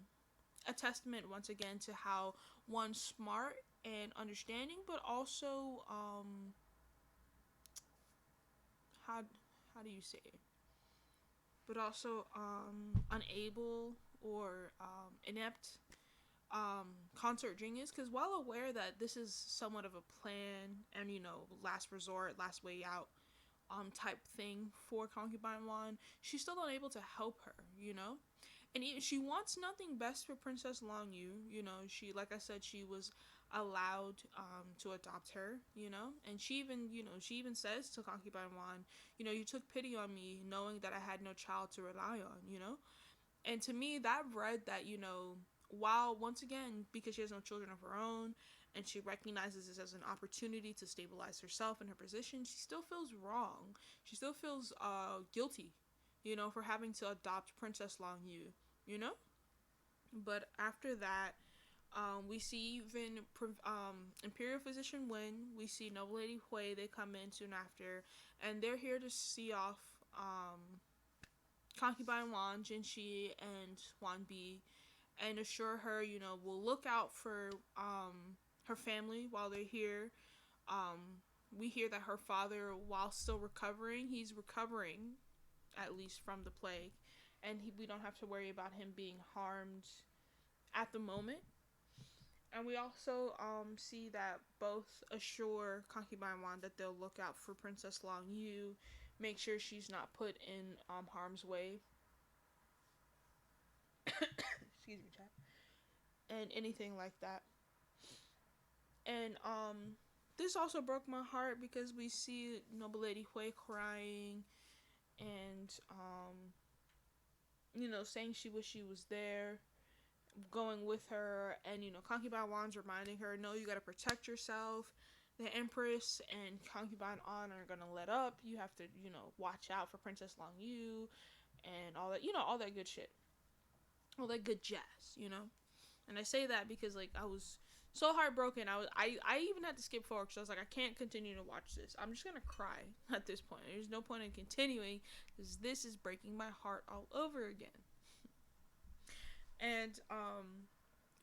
a testament once again to how one smart and understanding, but also how do you say it? But also unable or inept Consort Jing is, because while aware that this is somewhat of a plan and, you know, last resort, last way out type thing for Concubine Wan, she's still unable to help her, you know? And she wants nothing best for Princess Long Yu. You know, she, like I said, she was allowed to adopt her, and she even says to concubine Wan, you took pity on me knowing that I had no child to rely on. And to me that read that, while once again, because she has no children of her own and she recognizes this as an opportunity to stabilize herself and her position, she still feels wrong. She still feels guilty, for having to adopt Princess Long Yu. But after that, we see even Imperial Physician Wen, we see Noble Lady Hui, they come in soon after, and they're here to see off concubine Wan, Jinxi, and Wan Bi, and assure her, we'll look out for her family while they're here. We hear that her father, while still recovering, he's recovering, at least from the plague, and we don't have to worry about him being harmed at the moment. And we also see that both assure concubine Wan that they'll look out for Princess Long Yu, make sure she's not put in harm's way. Excuse me, chat. And anything like that. And this also broke my heart because we see Noble Lady Hui crying and saying she wish she was there, going with her, and concubine Wan's reminding her, no, you gotta protect yourself. The Empress and concubine An are gonna let up. You have to, watch out for Princess Long Yu and all that, all that good shit, all that good jazz, And I say that because I was so heartbroken. I even had to skip forward because I was like, I can't continue to watch this. I'm just gonna cry at this point. There's no point in continuing because this is breaking my heart all over again. And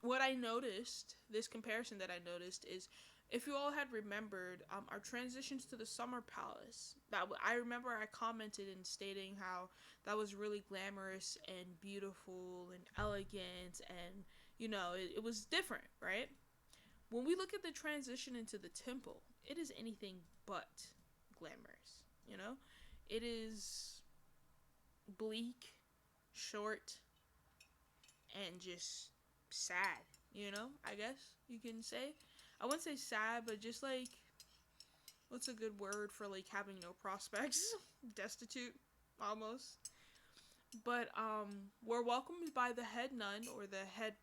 what I noticed, this comparison that I noticed, is if you all had remembered our transitions to the Summer Palace, I remember I commented in stating how that was really glamorous and beautiful and elegant, and it was different, right? When we look at the transition into the temple, it is anything but glamorous. It is bleak, short, and just sad, I guess you can say. I wouldn't say sad, but just what's a good word for having no prospects? Destitute, almost. But we're welcomed by the head nun, or the head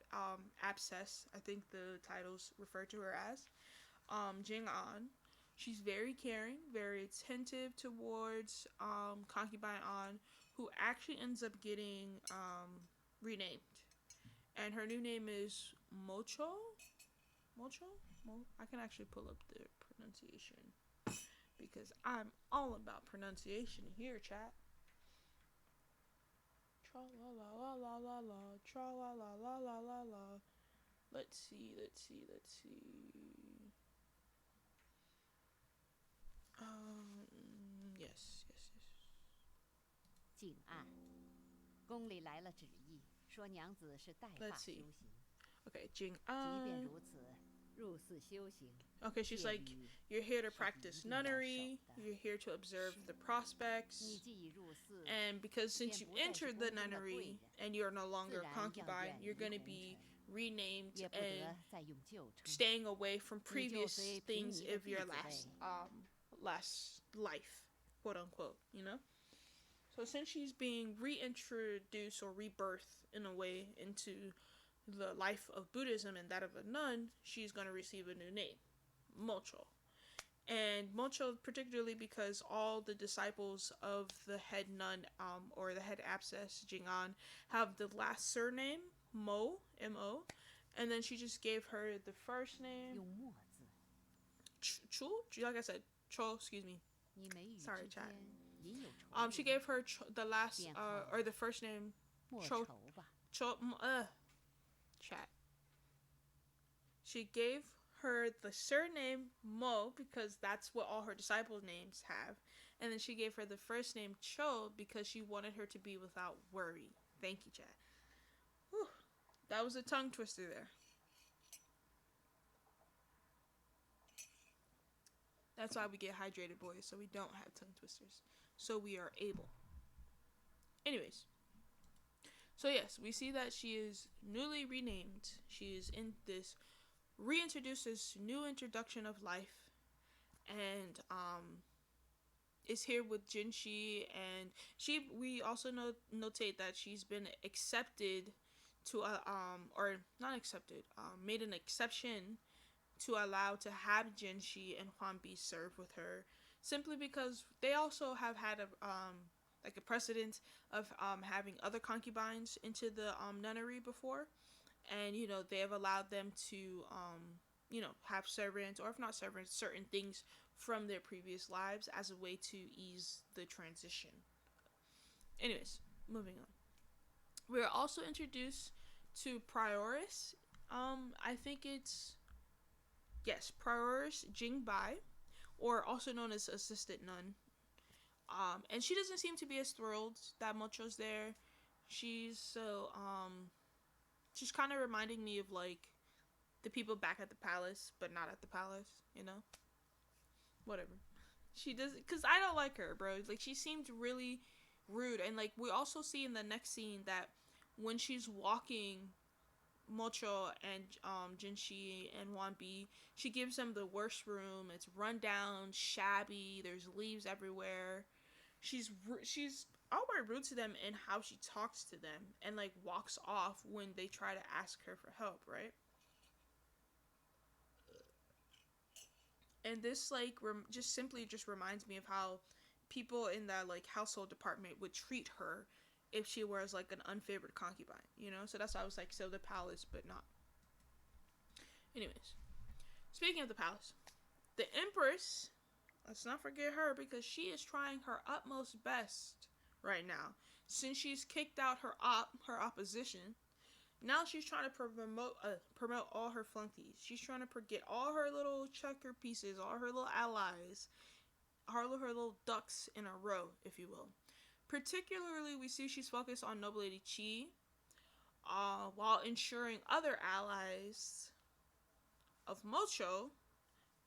abscess, I think the titles refer to her as, Jing An. She's very caring, very attentive towards concubine An, who actually ends up getting renamed. And her new name is Mocho? I can actually pull up the pronunciation because I'm all about pronunciation here, chat. Tra la la la la la, tra la la la la la la. Let's see. Yes. 景案，宫里来了旨意，说娘子是带发修行。Okay, Jing An. 即便如此，入寺修行。Okay, she's like, you're here to practice nunnery, you're here to observe the prospects, and because since you entered the nunnery and you're no longer a concubine, you're going to be renamed and staying away from previous things of your last life, quote unquote, So since she's being reintroduced or rebirthed in a way into the life of Buddhism and that of a nun, she's going to receive a new name, Mocho. And Mocho particularly because all the disciples of the head nun, or the head abscess, Jing'an, have the last surname, Mo, M-O, and then she just gave her the first name, Chu, like I said, Cho, excuse me. Sorry, chat. She gave her the last, or the first name, Cho, chat. She gave her the surname Mo because that's what all her disciples' names have, and then she gave her the first name Cho because she wanted her to be without worry. Thank you, chat. Whew. That was a tongue twister there. That's why we get hydrated, boys, so we don't have tongue twisters. So we are able. Anyways. So yes, we see that she is newly renamed. She is in this reintroduces new introduction of life, and is here with Jinshi, and we also notate that she's been accepted to or not accepted, made an exception to allow to have Jinshi and Huan Bi serve with her, simply because they also have had a precedent of having other concubines into the nunnery before, and they have allowed them to have servants, or if not servants, certain things from their previous lives as a way to ease the transition. Anyways, moving on. We're also introduced to Prioris. I think it's Prioris Jingbai, or also known as Assistant Nun. And she doesn't seem to be as thrilled that Mocho's there. She's kind of reminding me of like the people back at the palace, but not at the palace, Whatever. She does, because I don't like her, bro. Like, she seemed really rude. And like, we also see in the next scene that when she's walking Mocho and Jinshi and Huan Bi, she gives them the worst room. It's run down, shabby, there's leaves everywhere. She's outright rude to them in how she talks to them, and like walks off when they try to ask her for help, right? And this like just simply reminds me of how people in that like household department would treat her if she was like an unfavored concubine, So that's why I was like, so the palace, but not. Anyways, speaking of the palace, the Empress, let's not forget her, because she is trying her utmost best right now. Since she's kicked out her opposition, now she's trying to promote all her flunkies. She's trying to get all her little checker pieces, all her little allies, her little ducks in a row, if you will. Particularly, we see she's focused on Noble Lady Qi, while ensuring other allies of Mocho,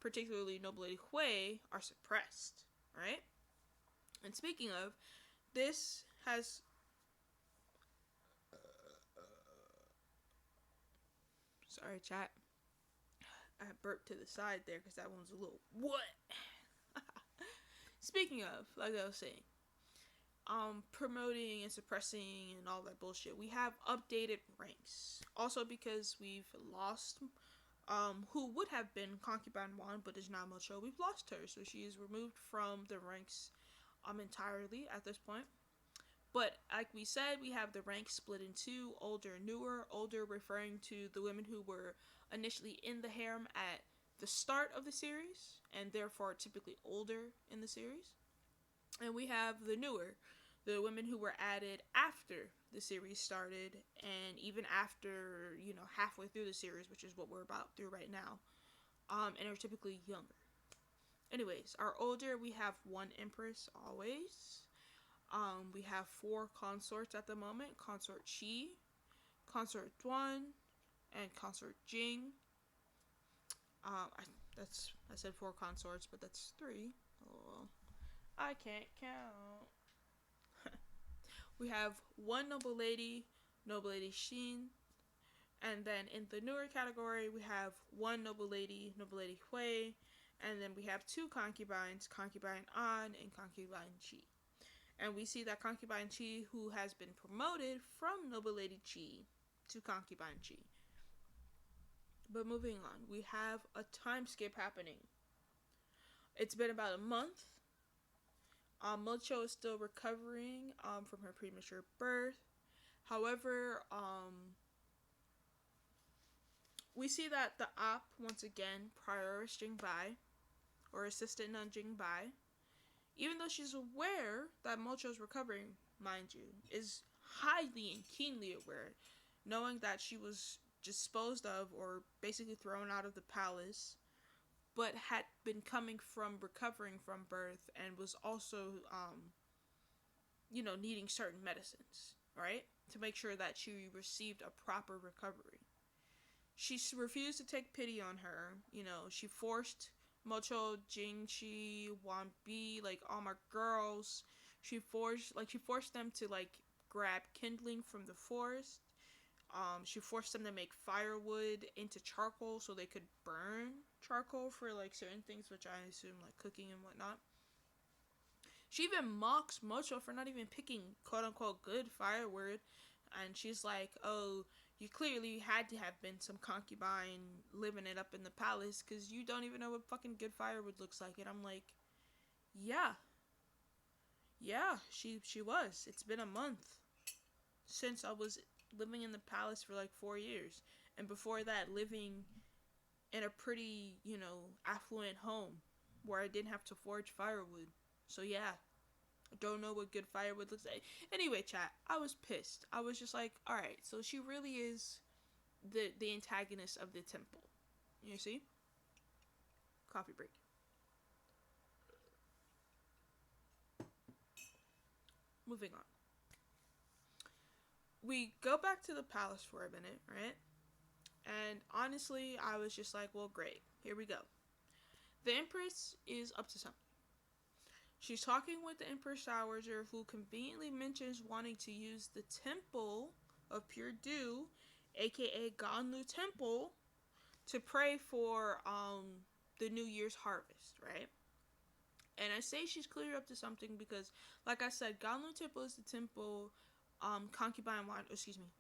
particularly Noble Lady Hui, are suppressed, right? And speaking of, this has... Sorry, chat. I burped to the side there because that one's a little... What? Speaking of, like I was saying, promoting and suppressing and all that bullshit, we have updated ranks. Also because we've lost who would have been Concubine Wan, but is now Mocho. We've lost her, so she is removed from the ranks entirely at this point. But like we said, we have the ranks split in two: older and newer. Older referring to the women who were initially in the harem at the start of the series, and therefore typically older in the series. And we have the newer, the women who were added after the series started, and even after, halfway through the series, which is what we're about through right now, and are typically younger. Anyways, our older, we have one Empress always. We have 4 consorts at the moment: Consort Qi, Consort Duan, and Consort Jing. I said 4 consorts, but that's 3. Oh, I can't count. We have 1 Noble Lady, Noble Lady Xin, and then in the newer category, we have 1 Noble Lady, Noble Lady Hui, and then we have 2 concubines, Concubine An and Concubine Qi. And we see that Concubine Qi, who has been promoted from Noble Lady Qi to Concubine Qi. But moving on, we have a time skip happening. It's been about a month. Mocho is still recovering from her premature birth. However, we see that the op, once again, Prioris Jingbai, or Assistant Nun Jingbai, even though she's aware that Mocho's recovering, mind you, is highly and keenly aware, knowing that she was disposed of or basically thrown out of the palace, but had been recovering from birth, and was also, needing certain medicines, right? To make sure that she received a proper recovery. She refused to take pity on her. She forced Mocho, Jingshi, Huan Bi, like all my girls. She forced them to like grab kindling from the forest. She forced them to make firewood into charcoal so they could burn charcoal for like certain things, which I assume like cooking and whatnot. She even mocks Mocho for not even picking quote unquote good firewood, and she's like, "Oh, you clearly had to have been some concubine living it up in the palace because you don't even know what fucking good firewood looks like." And I'm like, "Yeah, yeah, she was. It's been a month since I was living in the palace for like 4 years, and before that, living in a pretty, affluent home where I didn't have to forge firewood. So yeah, I don't know what good firewood looks like." Anyway, chat, I was pissed. I was just like, all right, so she really is the antagonist of the temple. You see? Coffee break. Moving on. We go back to the palace for a minute, right? And honestly, I was just like, well, great. Here we go. The Empress is up to something. She's talking with the Empress Dowager, who conveniently mentions wanting to use the Temple of Pure Dew, aka Ganlu Temple, to pray for the New Year's harvest, right? And I say she's clear up to something because, like I said, Ganlu Temple is the temple concubine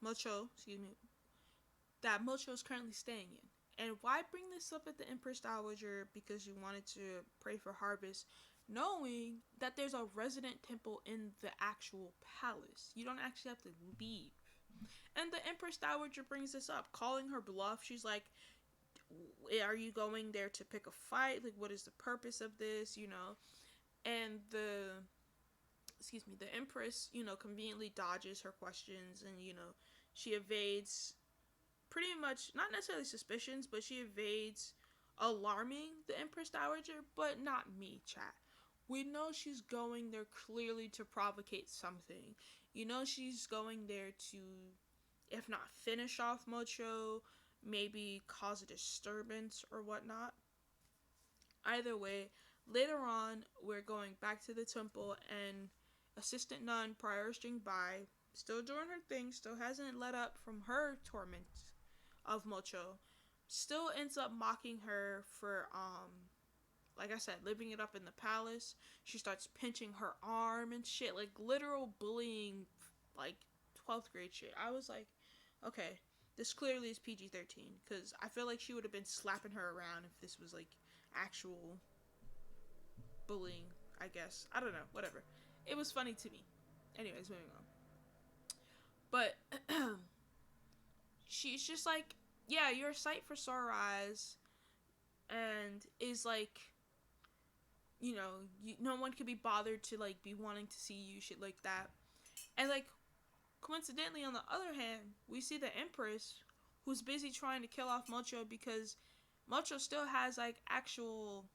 Mocho, that Mocho is currently staying in. And why bring this up at the Empress Dowager? Because you wanted to pray for harvest, knowing that there's a resident temple in the actual palace. You don't actually have to leave. And the Empress Dowager brings this up, calling her bluff. She's like, are you going there to pick a fight? Like, what is the purpose of this? And the Empress, conveniently dodges her questions, and, she evades pretty much, not necessarily suspicions, but she evades alarming the Empress Dowager, but not me, chat. We know she's going there clearly to provocate something. She's going there to, if not finish off Mocho, maybe cause a disturbance or whatnot. Either way, later on, we're going back to the temple, and Assistant Nun, prior string by, still doing her thing, still hasn't let up from her torment of Mocho, still ends up mocking her for, like I said, living it up in the palace. She starts pinching her arm and shit, like literal bullying, like 12th grade shit. I was like, okay, this clearly is PG-13, because I feel like she would have been slapping her around if this was like actual bullying, I guess. I don't know, whatever. It was funny to me. Anyways, moving on. But she's just like, yeah, you're a sight for sore eyes, and is like, no one could be bothered to like be wanting to see you, shit like that. And like, coincidentally, on the other hand, we see the Empress, who's busy trying to kill off Mocho because Mocho still has like actual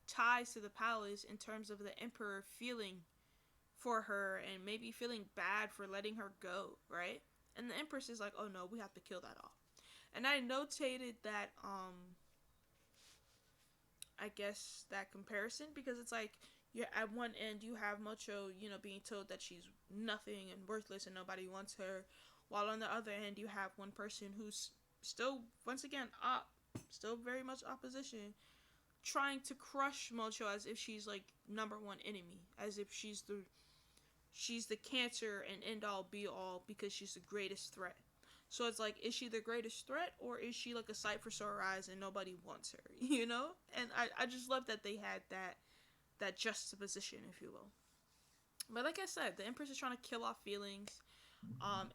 ties to the palace in terms of the Emperor feeling for her and maybe feeling bad for letting her go, right? And the Empress is like, oh no, we have to kill that off. And I notated that, I guess that comparison, because it's like, at one end you have Mocho, being told that she's nothing and worthless and nobody wants her, while on the other end you have one person who's still, once again, still very much opposition, trying to crush Mocho as if she's like number one enemy, as if she's the cancer and end all be all because she's the greatest threat. So it's like, is she the greatest threat, or is she like a sight for sore eyes and nobody wants her, And I just love that they had that juxtaposition, if you will. But like I said, the Empress is trying to kill off feelings,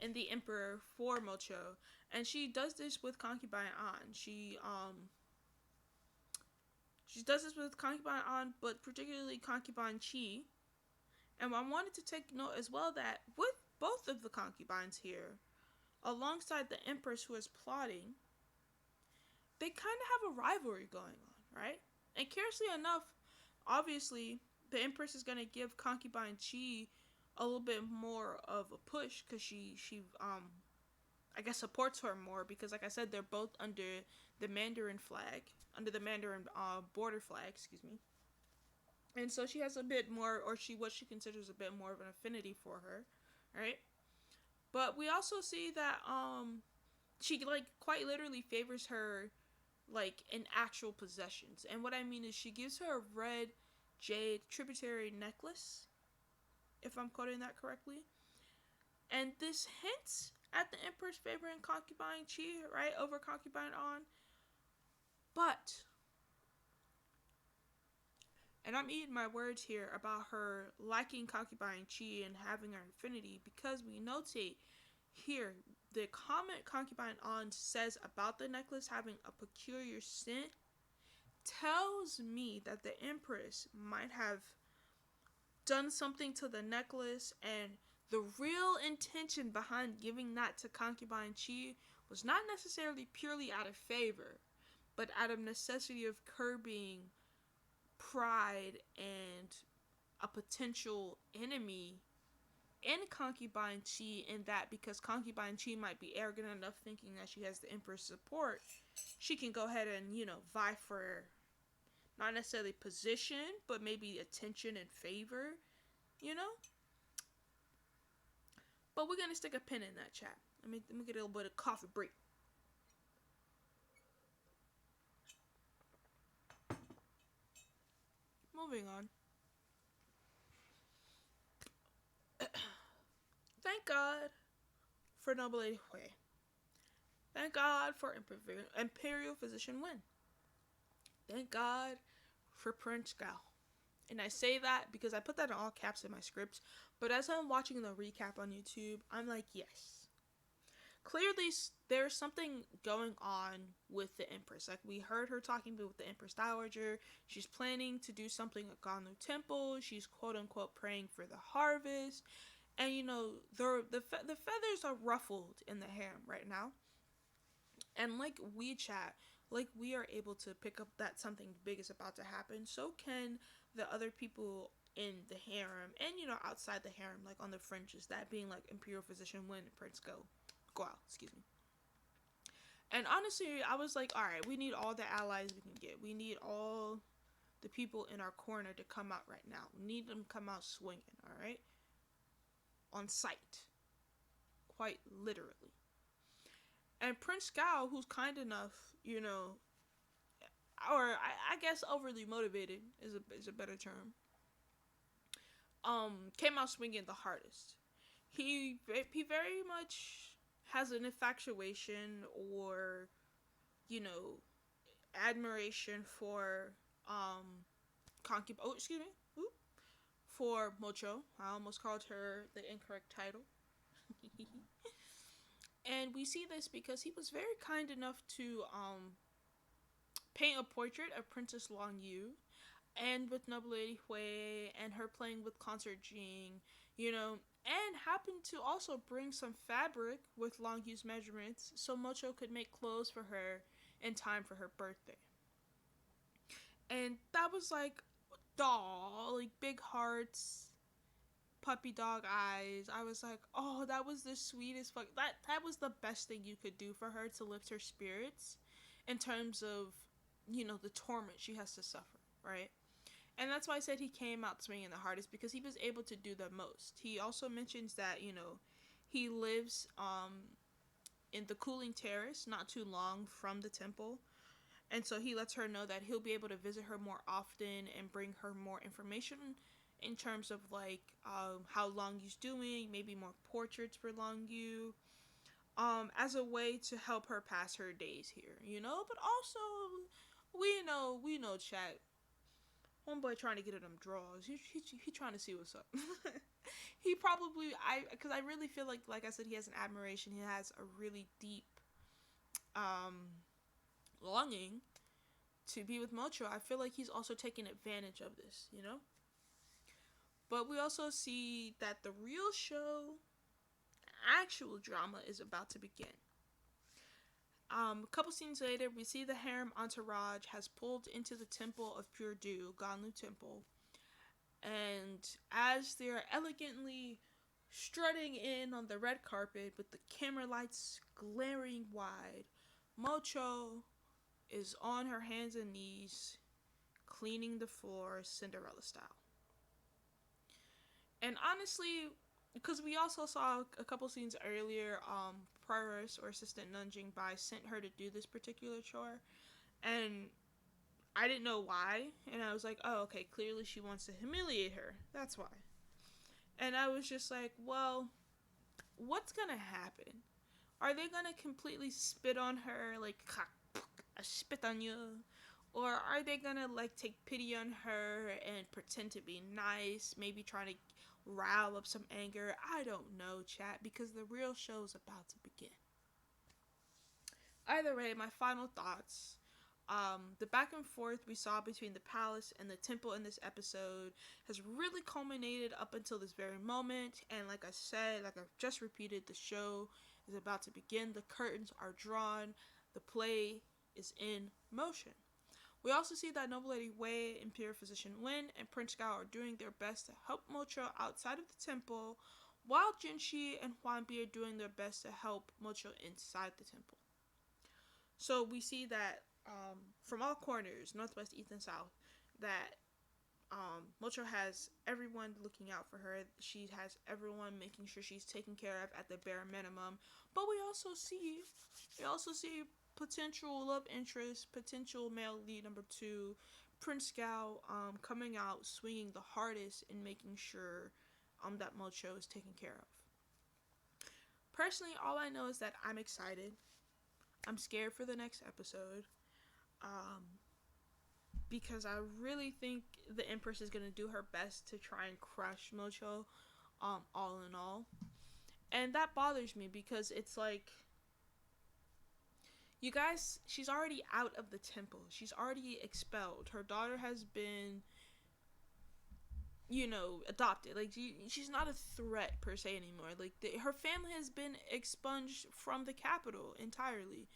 and the Emperor for Mocho, and she does this with Concubine An. She does this with Concubine An, but particularly Concubine Chi. And I wanted to take note as well that with both of the concubines here, alongside the Empress who is plotting, they kind of have a rivalry going on, right? And curiously enough, obviously, the Empress is going to give Concubine Chi a little bit more of a push because she I guess supports her more because, like I said, they're both under the Mandarin flag, under the Mandarin border flag, excuse me. And so she has a bit more, or what she considers a bit more of an affinity for her, right? But we also see that she like quite literally favors her like in actual possessions. And what I mean is she gives her a red jade tributary necklace, if I'm quoting that correctly. And this hints at the Empress favoring concubine Qi, right, over concubine An. But, and I'm eating my words here about her liking concubine Qi and having her affinity, because we notate here the comment concubine An says about the necklace having a peculiar scent tells me that the Empress might have done something to the necklace, and the real intention behind giving that to concubine Qi was not necessarily purely out of favor, but out of necessity of curbing pride and a potential enemy in concubine Qi, in that because concubine Qi might be arrogant enough thinking that she has the Emperor's support, she can go ahead and, vie for not necessarily position, but maybe attention and favor, But we're going to stick a pin in that, chat. Let me get a little bit of coffee break. Moving on. Thank God for Noble Lady Hui. Thank God for Imperial Physician Wen. Thank God for Prince Gao. And I say that because I put that in all caps in my scripts. But as I'm watching the recap on YouTube, I'm like, yes. Clearly, there's something going on with the Empress. Like, we heard her talking with the Empress Dowager. She's planning to do something at Ganlu Temple. She's quote-unquote praying for the harvest. And, the feathers are ruffled in the harem right now. And like we chat, like we are able to pick up that something big is about to happen, so can the other people in the harem and, outside the harem, like on the fringes, that being like Imperial Physician Wen and Prince Guo, excuse me. And honestly, I was like, alright, we need all the allies we can get. We need all the people in our corner to come out right now. We need them to come out swinging, alright? On sight. Quite literally. And Prince Gao, who's kind enough, or I guess overly motivated is a better term, came out swinging the hardest. He very much has an infatuation or, admiration for for Mocho. I almost called her the incorrect title. And we see this because he was very kind enough to paint a portrait of Princess Long Yu, and with Noble Lady Hui, and her playing with Concert Jing, and happened to also bring some fabric with Long Yu's measurements so Mocho could make clothes for her in time for her birthday. And that was like, doll, like big hearts, puppy dog eyes. I was like, oh, that was the sweetest fuck. That was the best thing you could do for her to lift her spirits in terms of, the torment she has to suffer, right? And that's why I said he came out swinging the hardest, because he was able to do the most. He also mentions that, he lives in the Cooling Terrace, not too long from the temple. And so he lets her know that he'll be able to visit her more often and bring her more information in terms of like how Long Yu's doing, maybe more portraits for Long Yu, as a way to help her pass her days here, But also, we know, chat. Homeboy trying to get at them draws. He trying to see what's up. He probably, because I really feel like I said, he has an admiration. He has a really deep longing to be with Mocho. I feel like he's also taking advantage of this, But we also see that the real show, actual drama, is about to begin. A couple scenes later, we see the harem entourage has pulled into the Temple of Pure Dew, Ganlu Temple. And as they're elegantly strutting in on the red carpet with the camera lights glaring wide, Mocho is on her hands and knees, cleaning the floor Cinderella style. And honestly, because we also saw a couple scenes earlier, Prioress or Assistant Nanjing Bai sent her to do this particular chore, and I didn't know why, and I was like, oh, okay, clearly she wants to humiliate her, that's why. And I was just like, well, what's gonna happen? Are they gonna completely spit on her, like, I spit on you? Or are they gonna, like, take pity on her and pretend to be nice, maybe try to rile up some anger? I don't know, chat, because the real show is about to begin. Either way, my final thoughts. The back and forth we saw between the palace and the temple in this episode has really culminated up until this very moment. And like I said, like I've just repeated, the show is about to begin. The curtains are drawn. The play is in motion. We also see that Noble Lady Wei, Imperial Physician Wen, and Prince Gao are doing their best to help Mocho outside of the temple, while Jinshi and Huanbi are doing their best to help Mocho inside the temple. So we see that from all corners, northwest, east, and south, that Mocho has everyone looking out for her. She has everyone making sure she's taken care of at the bare minimum. But we also see potential love interest, potential male lead number 2, Prince Gao, coming out swinging the hardest in making sure that Mocho is taken care of. Personally, all I know is that I'm excited. I'm scared for the next episode, because I really think the Empress is going to do her best to try and crush Mocho, all in all. And that bothers me because it's like, you guys, she's already out of the temple. She's already expelled. Her daughter has been, adopted. Like, she's not a threat per se anymore. Like, her family has been expunged from the capital entirely.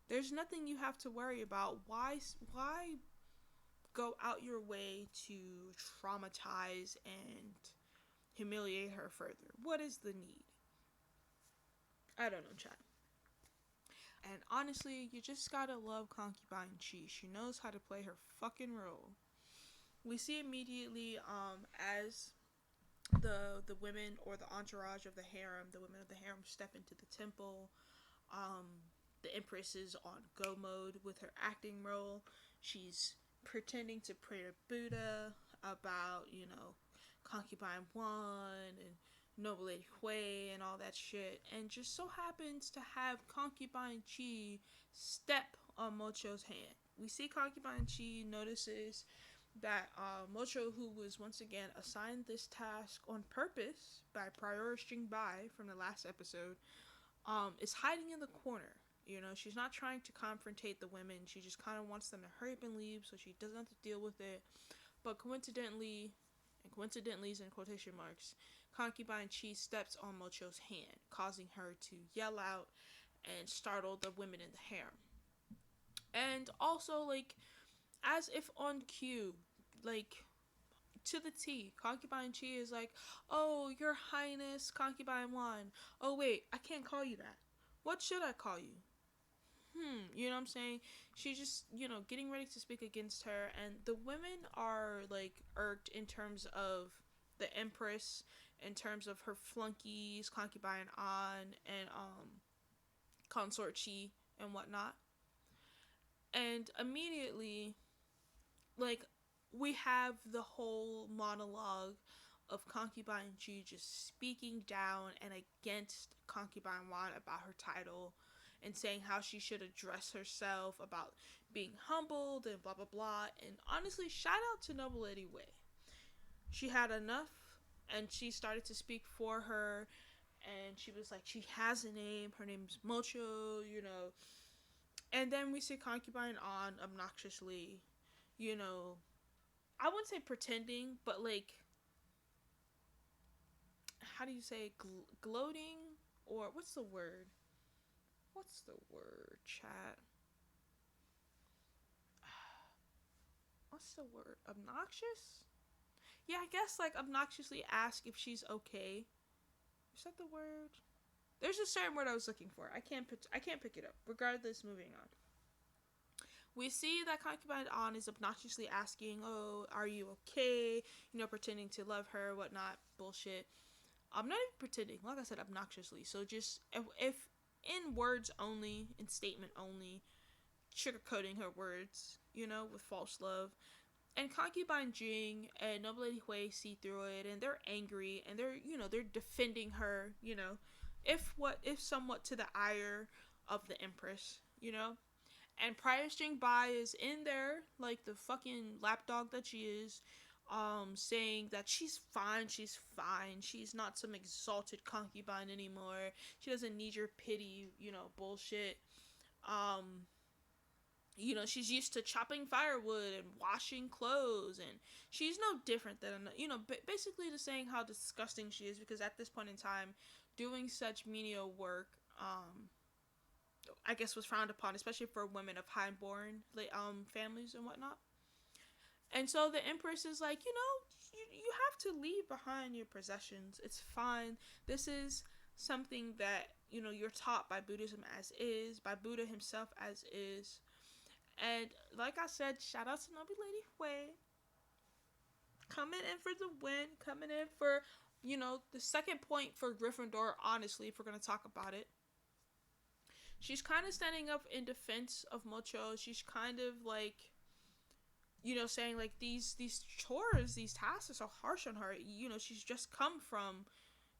There's nothing you have to worry about. Why go out your way to traumatize and humiliate her further? What is the need? I don't know, chat. And honestly, you just gotta love Concubine Chi. She knows how to play her fucking role. We see immediately as the women or the entourage of the harem, the women of the harem step into the temple. The Empress is on go mode with her acting role. She's pretending to pray to Buddha about, Concubine Wan and Noble Lady Hui and all that shit. And just so happens to have Concubine Chi step on Mocho's hand. We see Concubine Chi notices that Mocho, who was once again assigned this task on purpose by Prioress Jing Bai from the last episode, is hiding in the corner. She's not trying to confrontate the women. She just kind of wants them to hurry up and leave so she doesn't have to deal with it. But coincidentally is in quotation marks, Concubine Chi steps on Mocho's hand, causing her to yell out and startle the women in the harem. And also, like, as if on cue, like, to the T, Concubine Chi is like, oh, Your Highness Concubine Wan. Oh, wait, I can't call you that. What should I call you? You know what I'm saying? She's just, getting ready to speak against her, and the women are, like, irked in terms of the Empress, in terms of her flunkies, Concubine An, and, Consort Chi, and whatnot. And immediately, like, we have the whole monologue of Concubine Chi just speaking down and against Concubine Wan about her title and saying how she should address herself, about being humbled and blah blah blah. And honestly, shout out to Noble Lady Wei. She had enough and she started to speak for her, and she was like, she has a name, her name's Mocho, And then we see Concubine An obnoxiously, I wouldn't say pretending, but like, how do you say, gloating? Or what's the word? Chat? What's the word? Obnoxious? Yeah, I guess, like, obnoxiously ask if she's okay. Is that the word? There's a certain word I was looking for. I can't pick it up. Regardless, moving on. We see that Concubine An is obnoxiously asking, oh, are you okay? Pretending to love her, whatnot, bullshit. I'm not even pretending, like I said, obnoxiously. So just if in words only, in statement only, sugarcoating her words, with false love. And Concubine Jing and Noble Lady Hui see through it, and they're angry, and they're defending her, if somewhat to the ire of the Empress. And Prioress Jing Bai is in there, like the fucking lapdog that she is, saying that she's fine, she's not some exalted concubine anymore, she doesn't need your pity, bullshit. Um, she's used to chopping firewood and washing clothes, and she's no different than, basically just saying how disgusting she is, because at this point in time, doing such menial work, I guess was frowned upon, especially for women of high-born families and whatnot. And so the Empress is like, you have to leave behind your possessions. It's fine. This is something that, you're taught by Buddhism as is, by Buddha himself as is. And like I said, shout out to Noble Lady Hui. Coming in for the win. Coming in for, the second point for Gryffindor, honestly, if we're going to talk about it. She's kind of standing up in defense of Mocho. She's kind of like, saying like these chores, these tasks are so harsh on her. She's just come from,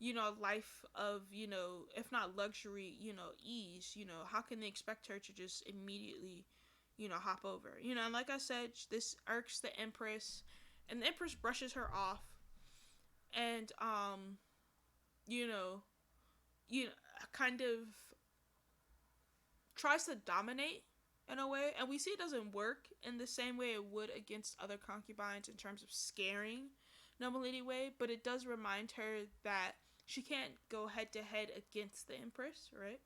a life of, if not luxury, ease. How can they expect her to just immediately, hop over? And like I said, this irks the Empress, and the Empress brushes her off, and kind of tries to dominate in a way, and we see it doesn't work in the same way it would against other concubines in terms of scaring Noble Lady Hui, but it does remind her that she can't go head to head against the Empress, right?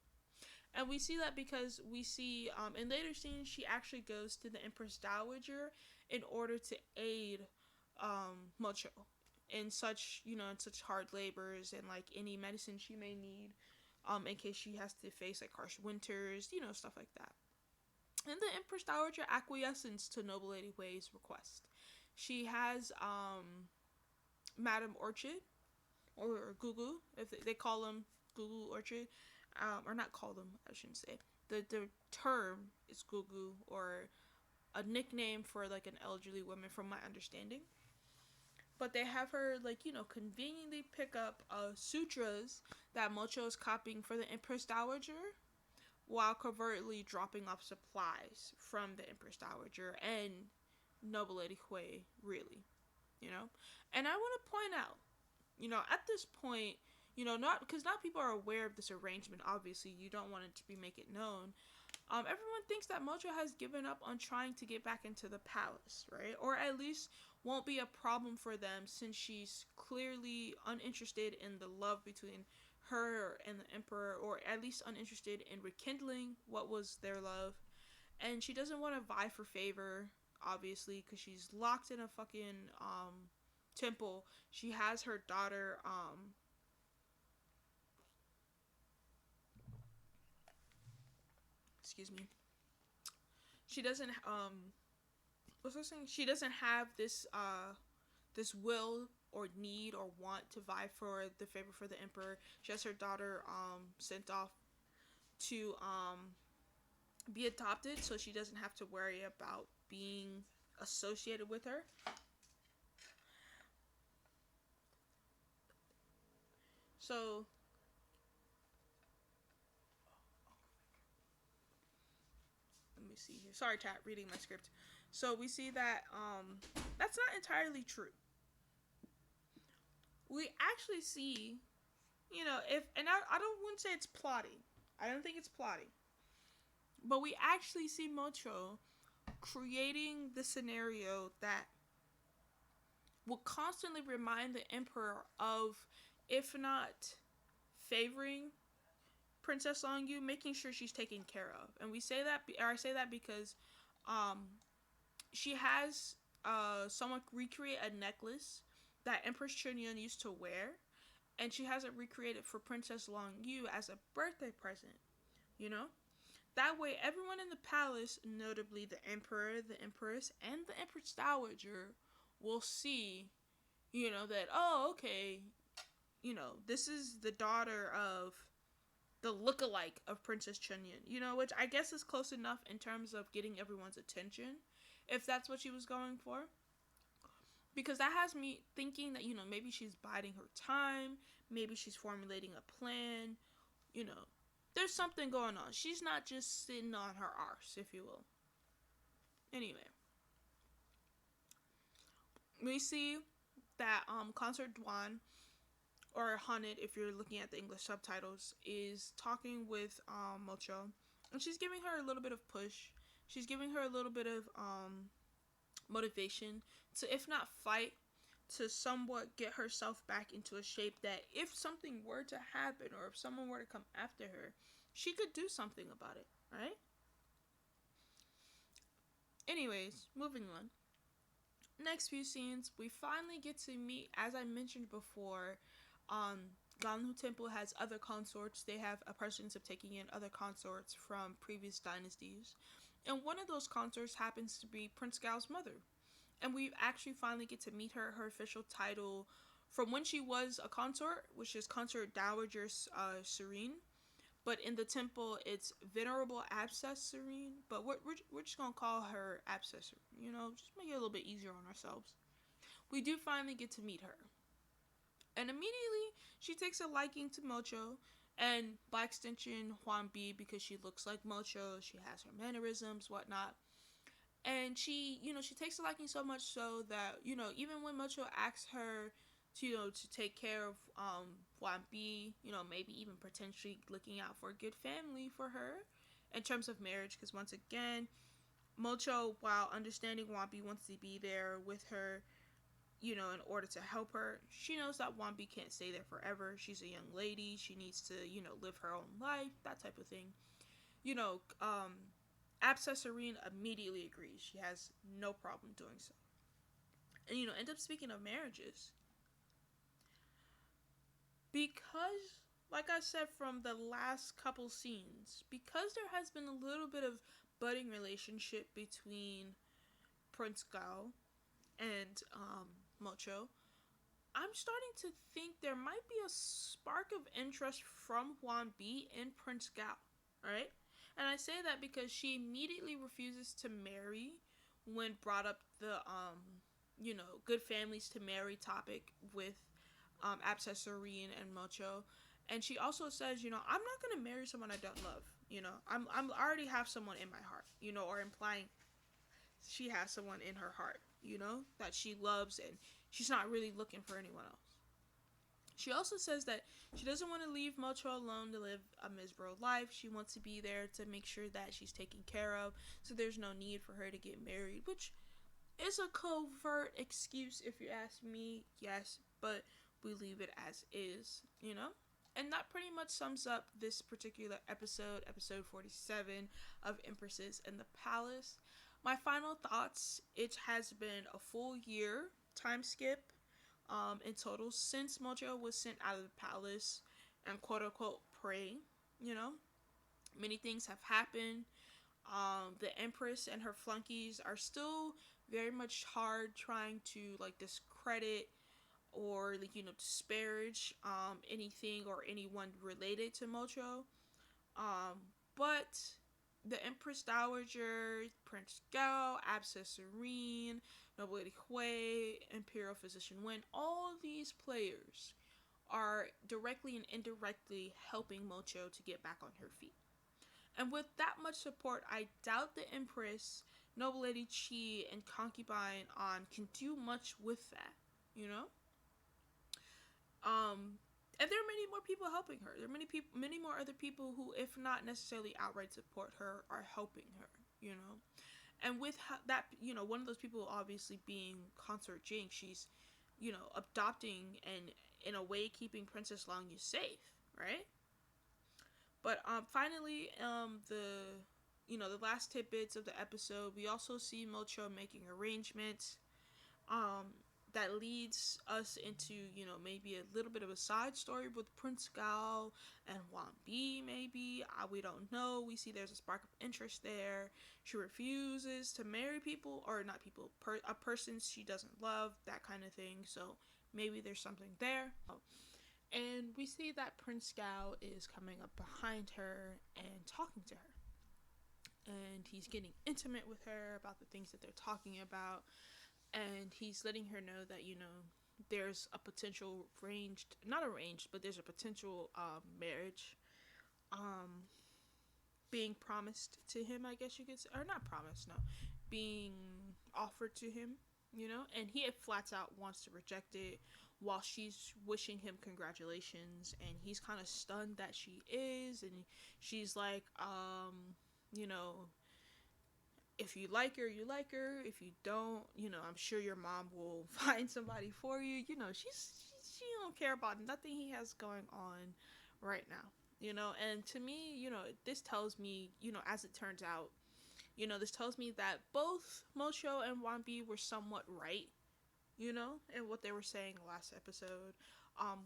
And we see that because we see in later scenes she actually goes to the Empress Dowager in order to aid Mocho in such hard labors, and like any medicine she may need in case she has to face like harsh winters, stuff like that. And the Empress Dowager acquiesces to Noble Lady Hui's request. She has Madame Orchid, or Gugu, if they call them Gugu Orchid, or not call them, I shouldn't say. The term is Gugu, or a nickname for like an elderly woman, from my understanding. But they have her like conveniently pick up sutras that Mocho is copying for the Empress Dowager, while covertly dropping off supplies from the Empress Dowager and Noble Lady Hui, really, And I want to point out, at this point, not because not people are aware of this arrangement. Obviously, you don't want it to make it known. Everyone thinks that Mocho has given up on trying to get back into the palace, right? Or at least won't be a problem for them, since she's clearly uninterested in the love between her and the Emperor, or at least uninterested in rekindling what was their love. And she doesn't want to vie for favor, obviously, because she's locked in a fucking temple. She has her daughter excuse me. She doesn't what's I saying? She doesn't have this will or need or want to vie for the favor for the Emperor. She has her daughter sent off to be adopted, so she doesn't have to worry about being associated with her. So let me see here. Sorry, chat, reading my script. So we see that that's not entirely true. We actually see, I wouldn't say it's plotting. I don't think it's plotting. But we actually see Mocho creating the scenario that will constantly remind the Emperor of, if not favoring Princess Longyu, making sure she's taken care of. And I say that because she has someone recreate a necklace that Empress Chunyun used to wear, and she has it recreated for Princess Longyu as a birthday present, That way, everyone in the palace, notably the Emperor, the Empress, and the Empress Dowager, will see, that, oh, okay, this is the daughter of the look-alike of Princess Chunyin, which I guess is close enough in terms of getting everyone's attention, if that's what she was going for. Because that has me thinking that, maybe she's biding her time, maybe she's formulating a plan, there's something going on. She's not just sitting on her arse, if you will. Anyway, we see that Concert Duan, or Hanit if you're looking at the English subtitles, is talking with Mocho, and she's giving her a little bit of push. She's giving her a little bit of motivation to, if not fight, to somewhat get herself back into a shape that if something were to happen or if someone were to come after her, she could do something about it, right? Anyways, moving on. Next few scenes, we finally get to meet, as I mentioned before, Ganlu Temple has other consorts. They have a precedence of taking in other consorts from previous dynasties. And one of those consorts happens to be Prince Gao's mother. And we actually finally get to meet her official title from when she was a consort, which is Consort Dowager Serene. But in the temple, it's Venerable Abscess Serene. But we're just going to call her Abscess, just make it a little bit easier on ourselves. We do finally get to meet her. And immediately, she takes a liking to Mocho, and by extension, Huan Bi, because she looks like Mocho, she has her mannerisms, whatnot. And she takes a liking so much so that, even when Mocho asks her to take care of Huan Bi, maybe even potentially looking out for a good family for her in terms of marriage, because once again, Mocho, while understanding Huan Bi wants to be there with her, in order to help her, she knows that Huan Bi can't stay there forever. She's a young lady. She needs to, live her own life, that type of thing. Abscess Serene immediately agrees. She has no problem doing so. And, end up speaking of marriages. Because, like I said from the last couple scenes, because there has been a little bit of budding relationship between Prince Gao and Mocho, I'm starting to think there might be a spark of interest from Huan Bi in Prince Gao, alright? And I say that because she immediately refuses to marry when brought up the, good families to marry topic with Abscess Serene and Mocho. And she also says, I'm not going to marry someone I don't love, I'm already have someone in my heart, or implying she has someone in her heart, that she loves, and she's not really looking for anyone else. She also says that she doesn't want to leave Mocho alone to live a miserable life. She wants to be there to make sure that she's taken care of, so there's no need for her to get married, which is a covert excuse if you ask me, yes, but we leave it as is, And that pretty much sums up this particular episode 47 of Empresses in the Palace. My final thoughts, it has been a full year time skip in total since Mocho was sent out of the palace and quote unquote pray, Many things have happened. The Empress and her flunkies are still very much hard trying to discredit or disparage anything or anyone related to Mocho. But the Empress Dowager, Prince Gao, Abscess Serene, Nobility Hui, Imperial Physician Wen, all of these players are directly and indirectly helping Mocho to get back on her feet. And with that much support, I doubt the Empress, Noble Lady Qi, and Concubine An can do much with that, And there are many more people helping her. There are many more other people who, if not necessarily outright support her, are helping her, And with that, one of those people obviously being Consort Jing, she's, adopting and in a way keeping Princess Long Yu safe, right? But finally, the last tidbits of the episode, we also see Mocho making arrangements that leads us into, maybe a little bit of a side story with Prince Gao and Huan Bi, maybe. We don't know. We see there's a spark of interest there. She refuses to marry people, or not people, a person she doesn't love, that kind of thing. So maybe there's something there. And we see that Prince Gao is coming up behind her and talking to her. And he's getting intimate with her about the things that they're talking about. And he's letting her know that, there's a potential not arranged, but there's a potential marriage being promised to him, I guess you could say. Or not promised, no. Being offered to him, and he flat out wants to reject it while she's wishing him congratulations, and he's kind of stunned that she is, and she's like, if you like her, you like her. If you don't, I'm sure your mom will find somebody for you. She don't care about nothing he has going on right now. And to me, this tells me, as it turns out, this tells me that both Mocho and Wanbi were somewhat right, in what they were saying last episode.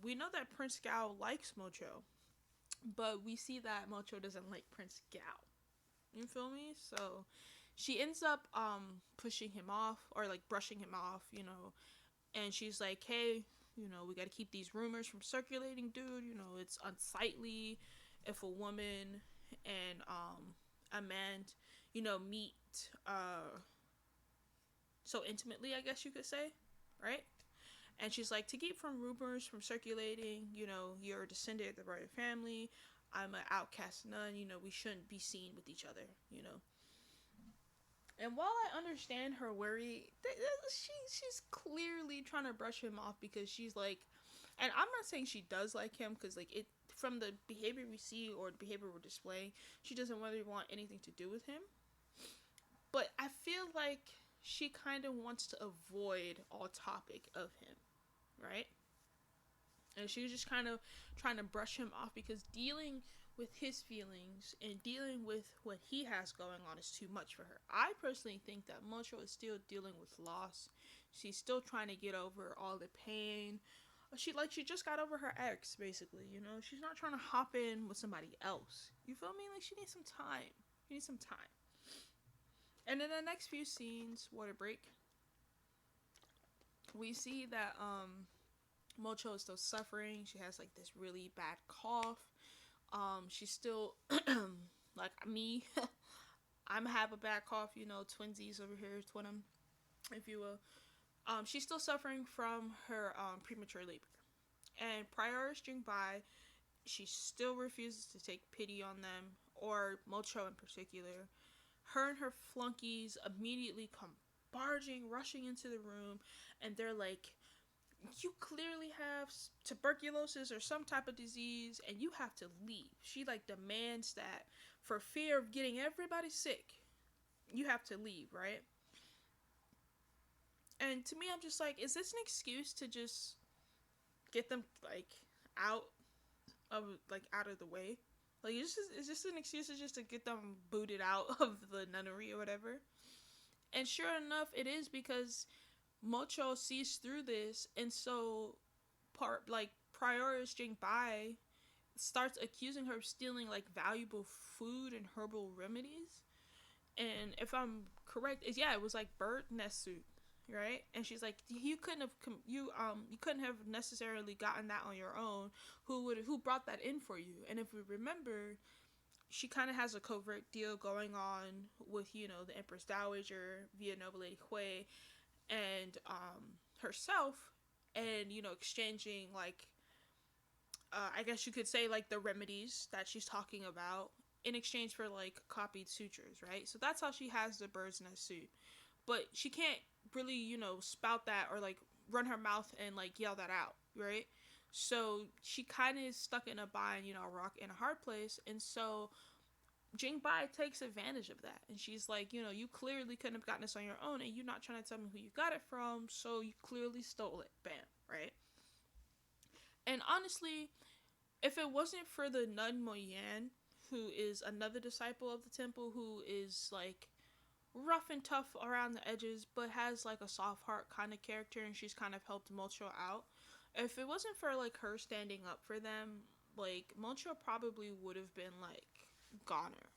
We know that Prince Gao likes Mocho, but we see that Mocho doesn't like Prince Gao. You feel me? So she ends up pushing him off, or like brushing him off, and she's like, hey, we got to keep these rumors from circulating, dude. It's unsightly if a woman and a man, meet so intimately, I guess you could say, right? And she's like, to keep from rumors from circulating, you're a descendant of the royal family. I'm an outcast nun. We shouldn't be seen with each other. And while I understand her worry, she's clearly trying to brush him off because she's like, and I'm not saying she does like him, because like it from the behavior we see or the behavior we're displaying, she doesn't really want anything to do with him. But I feel like she kind of wants to avoid all topic of him, right? And she was just kind of trying to brush him off because dealing with his feelings and dealing with what he has going on is too much for her. I personally think that Mocho is still dealing with loss. She's still trying to get over all the pain. She just got over her ex, basically, She's not trying to hop in with somebody else. You feel me? Like, she needs some time. She needs some time. And in the next few scenes, water break, we see that Mocho is still suffering. She has like this really bad cough. She's still like me. I'm have a bad cough, twinsies over here, twin them, if you will. She's still suffering from her premature labor. And Prioress Jingbai, she still refuses to take pity on them, or Mocho in particular. Her and her flunkies immediately come rushing into the room, and they're like, you clearly have tuberculosis or some type of disease, and you have to leave. She like demands that for fear of getting everybody sick, you have to leave, right? And to me, I'm just like, is this an excuse to just get them like out of the way? Like, is this an excuse just to get them booted out of the nunnery or whatever? And sure enough, it is, because Mocho sees through this, and so Prioress Jingbai starts accusing her of stealing like valuable food and herbal remedies. And if I'm correct, it was like bird nest soup, right? And she's like, you couldn't have necessarily gotten that on your own. Who brought that in for you? And if we remember, she kind of has a covert deal going on with the Empress Dowager via Noble Lady Hui and herself, and exchanging like I guess you could say like the remedies that she's talking about in exchange for like copied sutures, right? So that's how she has the bird's nest suit. But she can't really, spout that or like run her mouth and like yell that out, right? So she kind of is stuck in a bind, a rock in a hard place. And so Jingbai takes advantage of that. And she's like, you clearly couldn't have gotten this on your own, and you're not trying to tell me who you got it from, so you clearly stole it. Bam, right? And honestly, if it wasn't for the nun Moyan, who is another disciple of the temple, who is like rough and tough around the edges, but has like a soft heart kind of character, and she's kind of helped Mocho out. If it wasn't for like her standing up for them, like Mocho probably would have been like goner,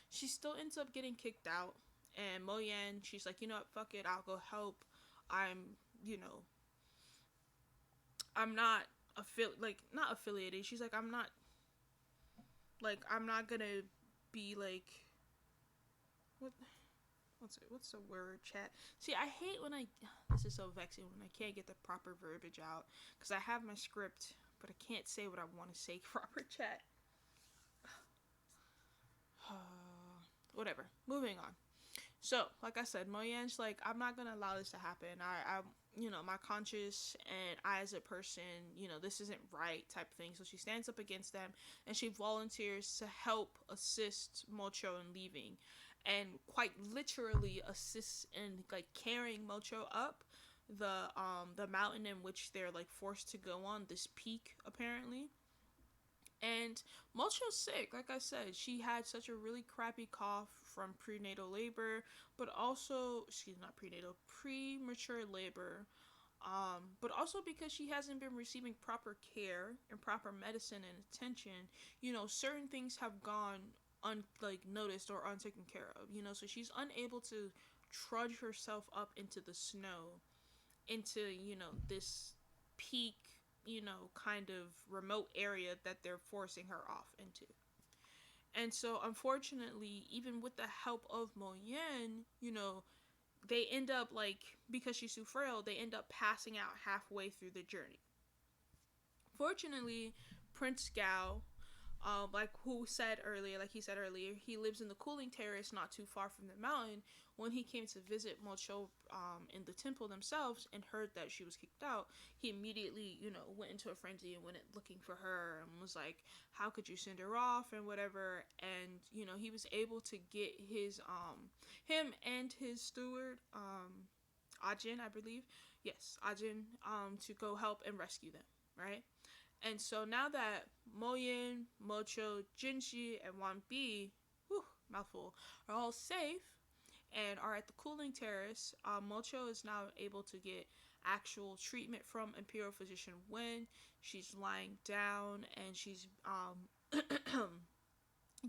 She still ends up getting kicked out, and Moyan, she's like, what, fuck it, I'll go help. I'm not not affiliated. She's like, I'm not gonna be like, what's the word, chat? See, I hate when this is so vexing when I can't get the proper verbiage out, because I have my script, but I can't say what I want to say proper, chat. Whatever, moving on. So, like I said, Mo Yan's like, I'm not gonna allow this to happen. I my conscience and I as a person, this isn't right type of thing. So she stands up against them and she volunteers to help assist Mocho in leaving, and quite literally assists in like carrying Mocho up the mountain in which they're like forced to go on, this peak apparently. And Mocho's sick, like I said. She had such a really crappy cough from prenatal labor, but also, not prenatal, premature labor. But also because she hasn't been receiving proper care and proper medicine and attention, certain things have gone noticed or untaken care of, so she's unable to trudge herself up into the snow, into, this peak, kind of remote area that they're forcing her off into. And so, unfortunately, even with the help of Mo Yan, they end up, because she's too frail, they end up passing out halfway through the journey. Fortunately, Prince Gao, he said earlier, he lives in the cooling terrace not too far from the mountain. When he came to visit Mocho in the temple themselves and heard that she was kicked out, he immediately, went into a frenzy and went looking for her and was like, how could you send her off and whatever. And, he was able to get him and his steward, Ajin, I believe. Yes, Ajin, to go help and rescue them, right? And so now that Mo Yan, Mocho, Jinshi, and Wan Bi, mouthful, are all safe and are at the cooling terrace, Mocho is now able to get actual treatment from Imperial Physician Wen. She's lying down and she's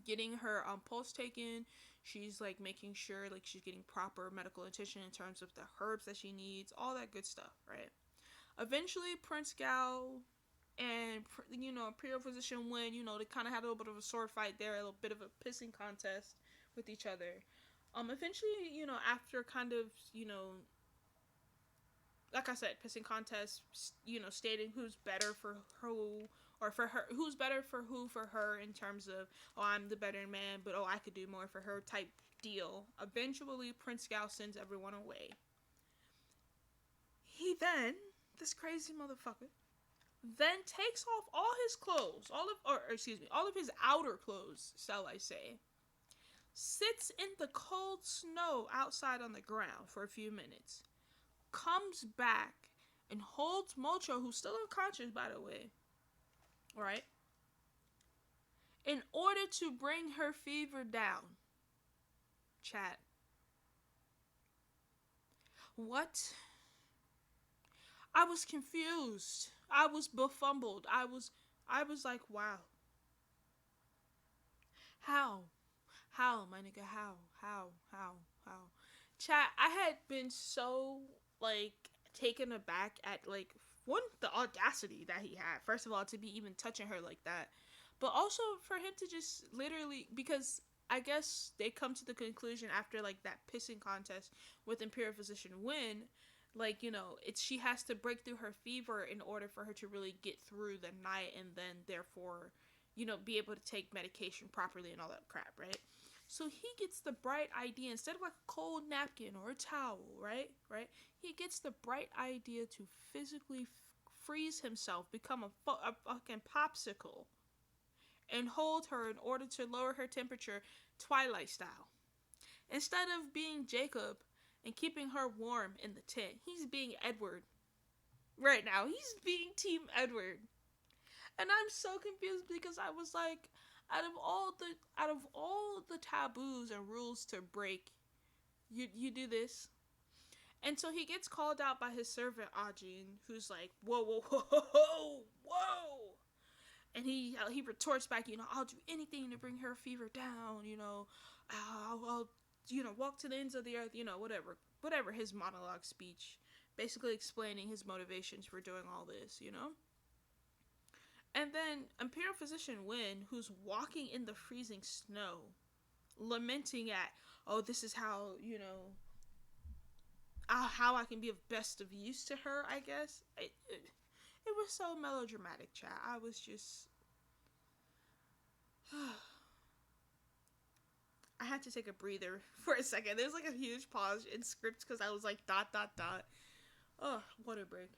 getting her pulse taken. She's making sure she's getting proper medical attention in terms of the herbs that she needs, all that good stuff, right? Eventually, Prince Gao and Imperial Physician Wen, they kind of had a little bit of a sword fight there, a little bit of a pissing contest with each other. Eventually, after kind of, like I said, pissing contest, stating who's better for who, or for her, who's better for who for her in terms of, I'm the better man, but I could do more for her type deal. Eventually, Prince Gao sends everyone away. He then, this crazy motherfucker, then takes off all his clothes, all of his outer clothes, shall I say, sits in the cold snow outside on the ground for a few minutes, comes back and holds Mocho, who's still unconscious, by the way, right, in order to bring her fever down. Chat. What? I was confused. I was befumbled. I was like, wow. How, my nigga, how? Chat, I had been so, taken aback at, one, the audacity that he had, first of all, to be even touching her like that, but also for him to just literally, because I guess they come to the conclusion after, that pissing contest with Imperial Physician Wen, she has to break through her fever in order for her to really get through the night and then, therefore, be able to take medication properly and all that crap, right? So he gets the bright idea, instead of a cold napkin or a towel, right? He gets the bright idea to physically freeze himself, become a fucking popsicle, and hold her in order to lower her temperature Twilight style. Instead of being Jacob and keeping her warm in the tent, he's being Edward. Right now, he's being Team Edward. And I'm so confused because I was like, out of all the taboos and rules to break, you do this. And so he gets called out by his servant Ajin, who's like, whoa. And he retorts back, I'll do anything to bring her fever down, I'll walk to the ends of the earth, whatever his monologue speech, basically explaining his motivations for doing all this, And then Imperial Physician Wen, who's walking in the freezing snow, lamenting at, oh, this is how, how I can be of best of use to her, I guess. It was so melodramatic, chat. I was just... I had to take a breather for a second. There's like a huge pause in script because I was like, ... Oh, water break.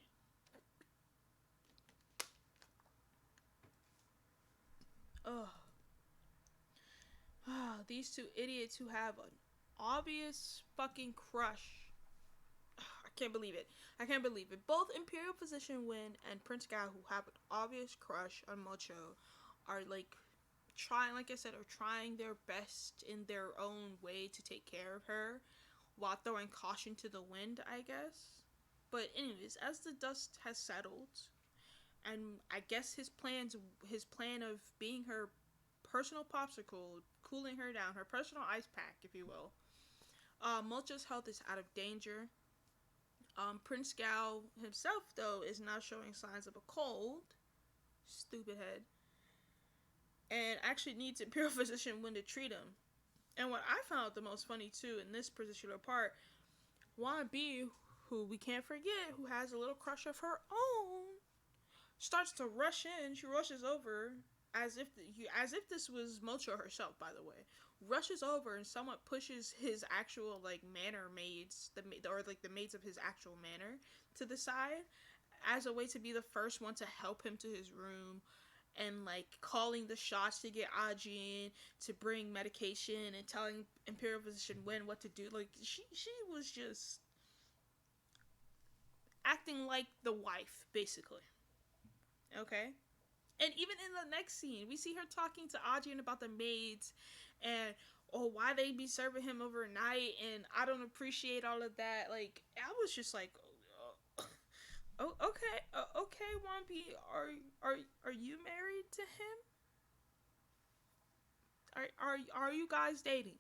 Oh. These two idiots who have an obvious fucking crush. I can't believe it. Both Imperial Physician Wen and Prince Gao, who have an obvious crush on Mocho, are like trying, like I said, are trying their best in their own way to take care of her while throwing caution to the wind, I guess. But anyways, as the dust has settled, and I guess his plan of being her personal popsicle, cooling her down, her personal ice pack, if you will. Mocho's health is out of danger. Prince Gao himself, though, is now showing signs of a cold. Stupid head. And actually needs Imperial Physician Wen to treat him. And what I found the most funny, too, in this particular part, Wan Bi, who we can't forget, who has a little crush of her own, starts to rush in. She rushes over as if this was Mocho herself, by the way. Rushes over and somewhat pushes his actual like manor maids, the maids of his actual manor, to the side as a way to be the first one to help him to his room, and like calling the shots to get Aji in, to bring medication, and telling Imperial Physician Wen what to do. Like she was just acting like the wife, basically. Okay? And even in the next scene, we see her talking to Ajin about the maids and, why they be serving him overnight, and I don't appreciate all of that. Like, I was just like, oh, okay, Wan Bi, are you married to him? Are you guys dating?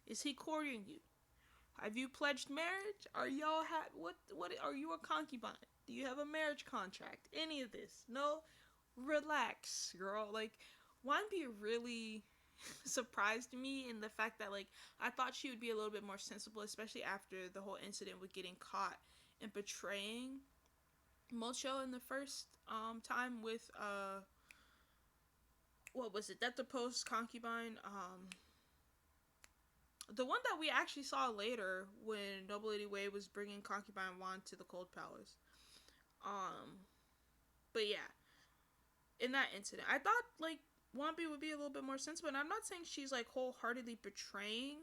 Is he courting you? Have you pledged marriage? Are y'all what are you a concubine? Do you have a marriage contract? Any of this? No? Relax, girl. Like, Wan Bi really surprised me in the fact that, like, I thought she would be a little bit more sensible, especially after the whole incident with getting caught and betraying Mocho in the first time with what was it? That the post concubine, the one that we actually saw later when Noble Lady Wei was bringing concubine Wan to the Cold Palace. But yeah, in that incident, I thought like Wan Bi would be a little bit more sensible, and I'm not saying she's like wholeheartedly betraying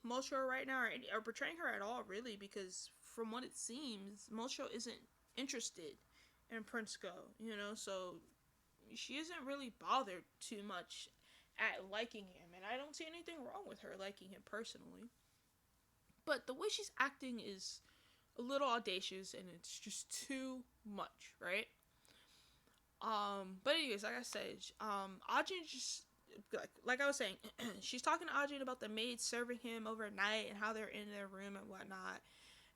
Mocho right now, or betraying her at all, really, because from what it seems, Mocho isn't interested in Prince Go, so she isn't really bothered too much at liking him, and I don't see anything wrong with her liking him personally. But the way she's acting is a little audacious, and it's just too much, right? But anyways, like I said, Ajin just, like I was saying, she's talking to Ajin about the maids serving him overnight and how they're in their room and whatnot.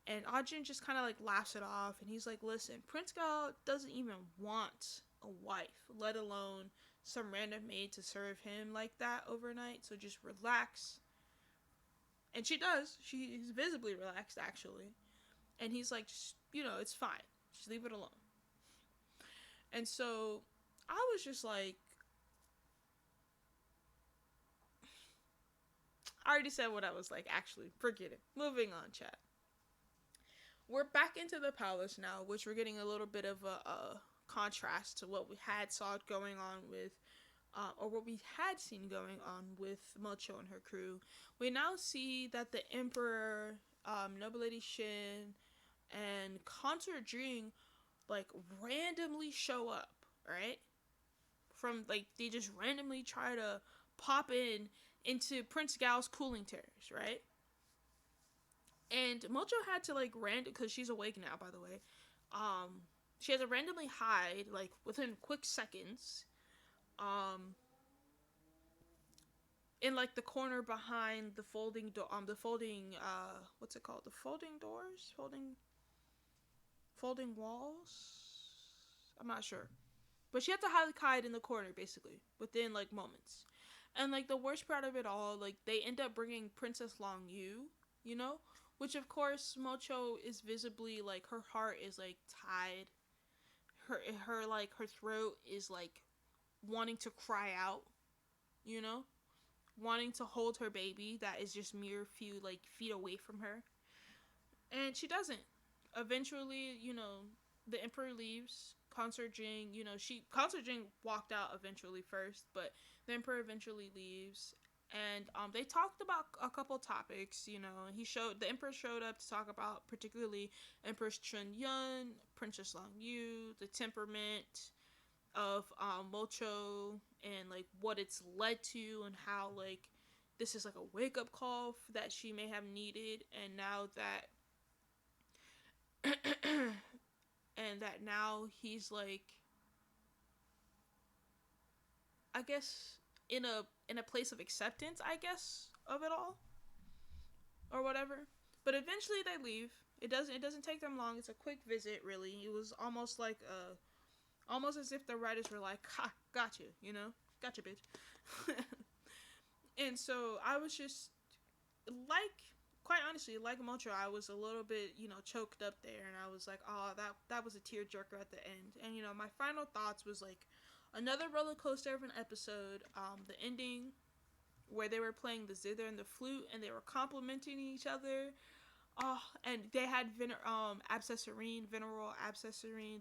And Ajin just kind of like laughs it off, and he's like, listen, Prince Gao doesn't even want a wife, let alone some random maid to serve him like that overnight, so just relax. And she does. She's visibly relaxed, actually. And he's like, just, it's fine. Just leave it alone. And so I was just like, I already said what I was like, actually. Forget it. Moving on, chat. We're back into the palace now, which we're getting a little bit of a contrast to what we had saw going on with, or what we had seen going on with Mocho and her crew. We now see that the Emperor, Noble Lady Shin, and Concert Jing, like, randomly show up, right? From, like, they just randomly try to pop into Prince Gao's cooling terrace, right? And Mocho had to, like, because she's awake now, by the way. She had to randomly hide, like, within quick seconds, in, like, the corner behind the folding what's it called? The folding doors? Folding walls? I'm not sure. But she had to hide in the corner, basically, within, like, moments. And, like, the worst part of it all, like, they end up bringing Princess Long Yu, you know? Which, of course, Mocho is visibly, like, her heart is, like, tied. Her like, her throat is, like, wanting to cry out, you know? Wanting to hold her baby that is just mere few, like, feet away from her. And she doesn't. Eventually, you know, the Emperor leaves. Consort Jing, you know, Consort Jing walked out eventually first, but the Emperor eventually leaves. And they talked about a couple topics, you know. The Emperor showed up to talk about particularly Empress Chun Yun, Princess Long Yu, the temperament of Mocho, and, like, what it's led to, and how, like, this is like a wake up call that she may have needed, and now that and that now he's, like, I guess in a place of acceptance, I guess, of it all, or whatever. But eventually they leave. It doesn't take them long. It's a quick visit, really. It was almost like almost as if the writers were like, ha, got you, you know? Gotcha, bitch. And so I was just, like, quite honestly, like Mocho, I was a little bit, you know, choked up there, and I was like, oh, that was a tearjerker at the end. And, you know, my final thoughts was, like, another roller coaster of an episode. The ending, where they were playing the zither and the flute, and they were complimenting each other. Oh, and they had Veneral Abscessorine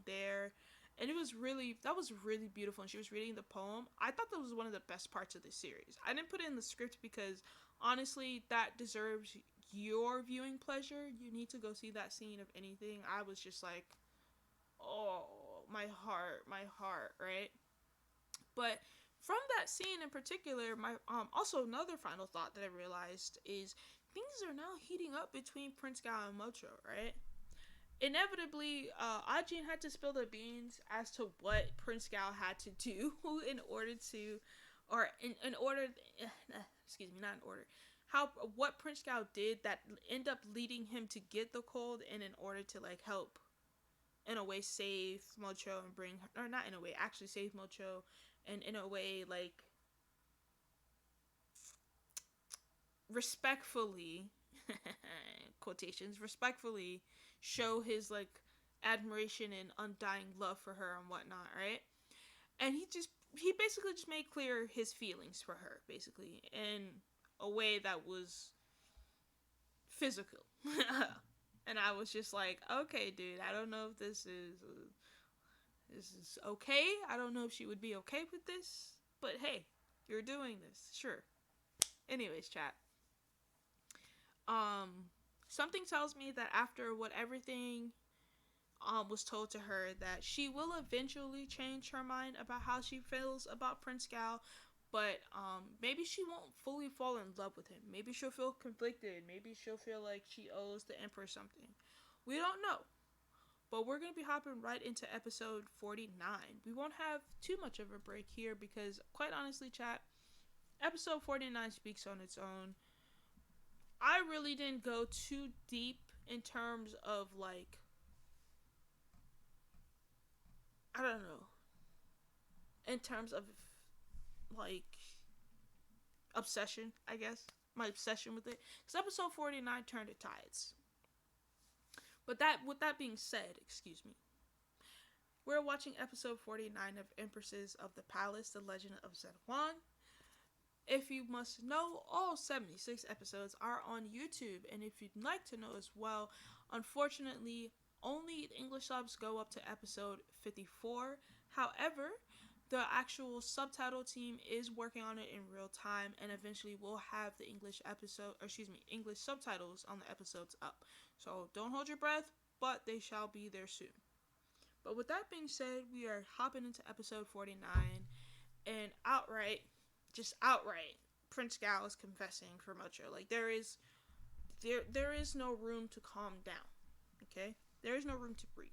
there. And that was really beautiful. And she was reading the poem. I thought that was one of the best parts of the series. I didn't put it in the script because, honestly, that deserves your viewing pleasure. You need to go see that scene of anything. I was just like, oh, my heart, right? But from that scene in particular, my also another final thought that I realized is things are now heating up between Prince Gao and Mocho, right? Inevitably, Ajin had to spill the beans as to what Prince Gao had to do in order to, or in order, excuse me, not in order, what Prince Gao did that end up leading him to get the cold, and in order to, like, help, in a way, save Mocho and bring her, or not in a way, actually save Mocho, and in a way, like, respectfully, quotations, respectfully show his, like, admiration and undying love for her and whatnot, right? And he basically just made clear his feelings for her, basically, in a way that was physical. And I was just like, okay, dude, I don't know if this is okay. I don't know if she would be okay with this, but hey, you're doing this, sure. Anyways, chat. Something tells me that after what everything was told to her, that she will eventually change her mind about how she feels about Prince Gao, but maybe she won't fully fall in love with him. Maybe she'll feel conflicted. Maybe she'll feel like she owes the Emperor something. We don't know. But we're going to be hopping right into episode 49. We won't have too much of a break here because, quite honestly, chat, episode 49 speaks on its own. I really didn't go too deep in terms of, like, I don't know, in terms of, like, obsession, I guess. My obsession with it. Because episode 49 turned the tides. But with that being said, excuse me, we're watching episode 49 of Empresses of the Palace, The Legend of Zhen Huan. If you must know, all 76 episodes are on YouTube, and if you'd like to know as well, unfortunately, only the English subs go up to episode 54. However, the actual subtitle team is working on it in real time, and eventually we'll have the English subtitles on the episodes up. So don't hold your breath, but they shall be there soon. But with that being said, we are hopping into episode 49, and outright, Prince Gao is confessing for Mocho. Like, there is no room to calm down. Okay? There is no room to breathe.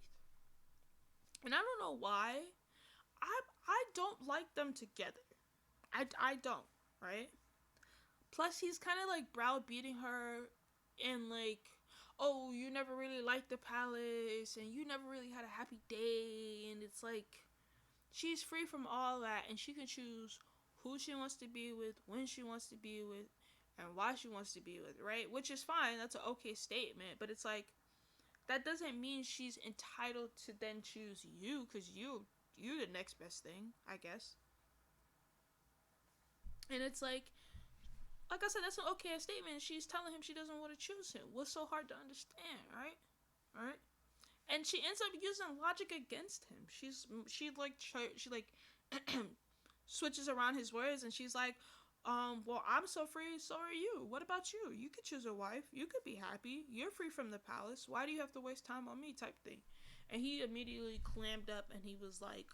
And I don't know why. I don't like them together. I don't, right? Plus, he's kind of, like, browbeating her and, like, oh, you never really liked the palace, and you never really had a happy day, and it's like, she's free from all that, and she can choose who she wants to be with, when she wants to be with, and why she wants to be with, right? Which is fine. That's an okay statement, but it's like, that doesn't mean she's entitled to then choose you, because you the next best thing, I guess. And it's like I said, that's an okay statement. She's telling him she doesn't want to choose him. What's so hard to understand, right? Right? And she ends up using logic against him. She switches around his words, and she's like, well, I'm so free, so are you. What about you? You could choose a wife. You could be happy. You're free from the palace. Why do you have to waste time on me?" type thing. And he immediately clammed up, and he was like,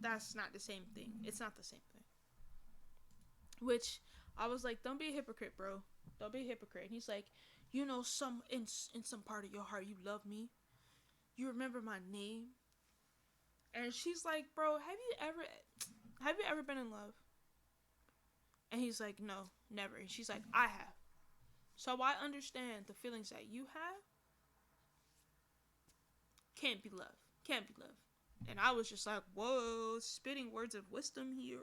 that's not the same thing. It's not the same thing. Which I was like, don't be a hypocrite, bro. Don't be a hypocrite. And he's like, some in some part of your heart, you love me. You remember my name. And she's like, bro, have you ever been in love? And he's like, no, never. And she's like, I have. So I understand the feelings that you have. Can't be love. Can't be love. And I was just like, whoa, spitting words of wisdom here.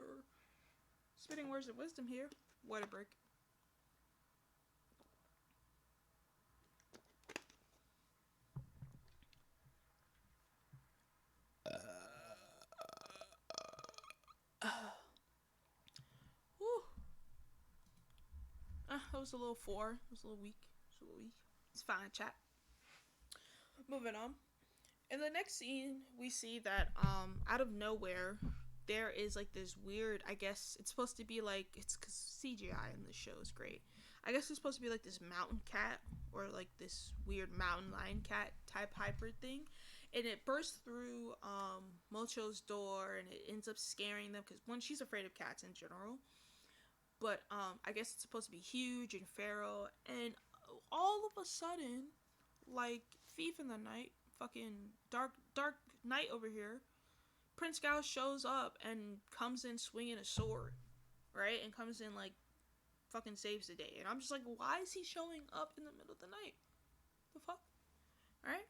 Spitting words of wisdom here. What a break. It was a little 4. It was a little weak. It's fine, chat. Moving on. In the next scene, we see that out of nowhere, there is like this weird, I guess it's supposed to be like, it's because CGI in the show is great. I guess it's supposed to be like this mountain cat, or like this weird mountain lion cat type hybrid thing. And it bursts through Mocho's door, and it ends up scaring them, because one, she's afraid of cats in general. But I guess it's supposed to be huge and feral, and all of a sudden, like thief in the night, fucking dark night over here, Prince Gao shows up and comes in swinging a sword, right? And comes in like fucking saves the day. And I'm just like, why is he showing up in the middle of the night? The fuck? Alright?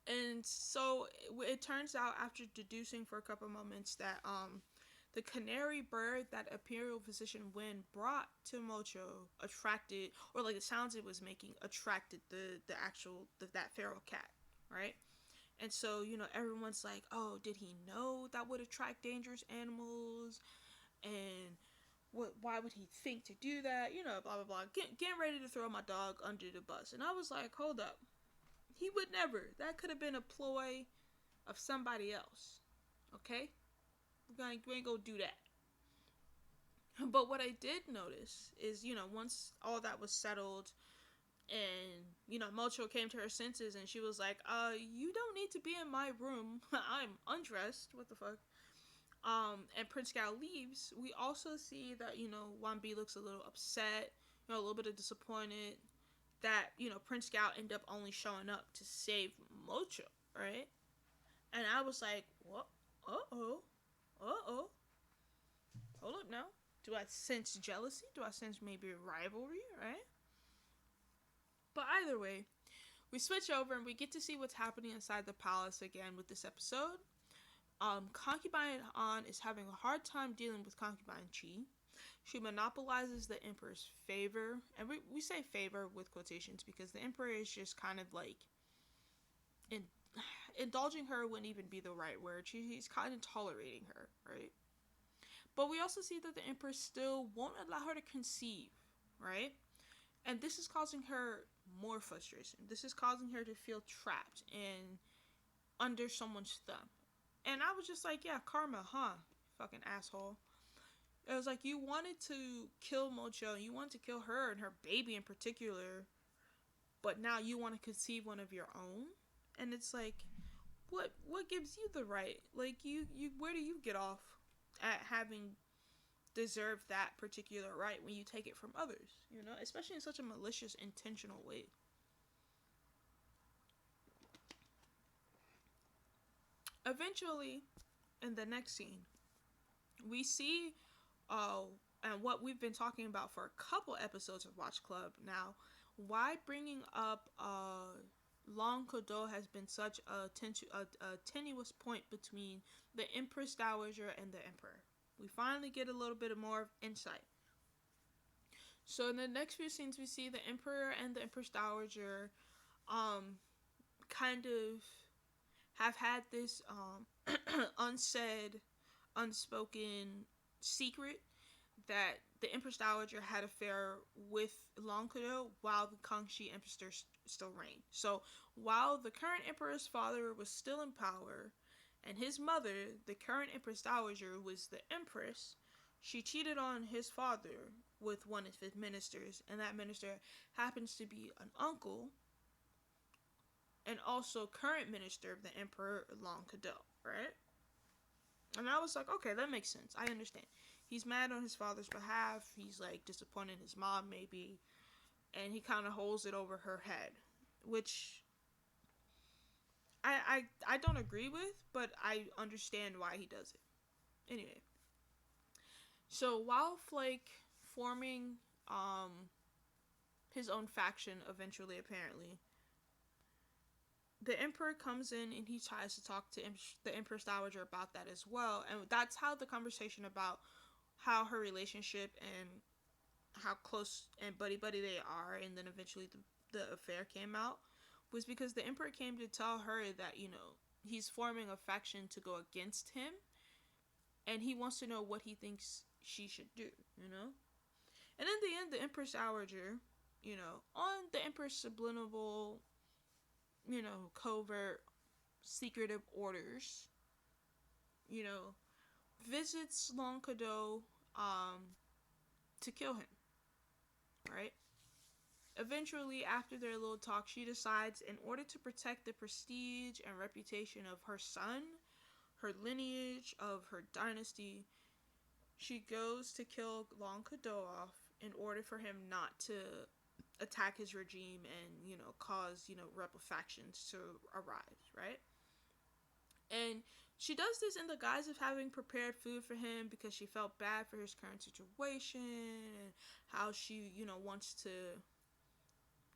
And so it turns out, after deducing for a couple moments, that the canary bird that imperial physician Wen brought to Mocho attracted, or like the sounds it was making attracted that feral cat, right? And so, everyone's like, oh, did he know that would attract dangerous animals? And why would he think to do that? Blah, blah, blah. Getting ready to throw my dog under the bus. And I was like, hold up. He would never. That could have been a ploy of somebody else. Okay? We ain't gonna do that. But what I did notice is, once all that was settled, and Mocho came to her senses, and she was like, you don't need to be in my room. I'm undressed. What the fuck? And Prince Gao leaves. We also see that Wan Bi looks a little upset, a little bit of disappointed that Prince Gao ended up only showing up to save Mocho, right? And I was like, what? Hold up now. Do I sense jealousy? Do I sense maybe rivalry, right? But either way, we switch over and we get to see what's happening inside the palace again with this episode. Concubine An is having a hard time dealing with Concubine Chi. She monopolizes the Emperor's favor. And we say favor with quotations, because the Emperor is just kind of like indulging her wouldn't even be the right word. He's kind of tolerating her, right? But we also see that the Emperor still won't allow her to conceive, right? And this is causing her more frustration. This is causing her to feel trapped and under someone's thumb. And I was just like, yeah, karma, huh? Fucking asshole. It was like, you wanted to kill Mocho, you wanted to kill her and her baby in particular, but now you want to conceive one of your own? And it's like, what gives you the right? Like, you where do you get off at having deserved that particular right when you take it from others, especially in such a malicious, intentional way? Eventually, in the next scene, we see, and what we've been talking about for a couple episodes of Watch Club now, why bringing up long Kodo has been such a tenuous point between the Empress Dowager and the Emperor. We finally get a little bit more insight. So in the next few scenes, we see the Emperor and the Empress Dowager kind of have had this unsaid, unspoken secret that the Empress Dowager had an affair with Long Kudo while the Kangxi Empress still reigned. So while the current Emperor's father was still in power, and his mother, the current Empress Dowager, was the Empress, she cheated on his father with one of his ministers, and that minister happens to be an uncle and also current minister of the Emperor Long Kudo, right? And I was like, okay, that makes sense. I understand. He's mad on his father's behalf. He's like disappointed in his mom, maybe, and he kind of holds it over her head, which I don't agree with, but I understand why he does it. Anyway, so while Flake forming his own faction eventually, apparently, the Emperor comes in and he tries to talk to the Empress Dowager about that as well, and that's how the conversation about how her relationship and how close and buddy they are, and then eventually the affair came out, was because the Emperor came to tell her that, you know, he's forming a faction to go against him, and he wants to know what he thinks she should do, you know? And in the end, the Empress Dowager, you know, on the Emperor's subliminal, you know, covert, secretive orders, you know, visits Long Kudo to kill him, right? Eventually, after their little talk, she decides, in order to protect the prestige and reputation of her son, her lineage, of her dynasty, she goes to kill Long Kudo off in order for him not to attack his regime and, you know, cause, you know, rebel factions to arise, right? And she does this in the guise of having prepared food for him because she felt bad for his current situation and how she, you know, wants to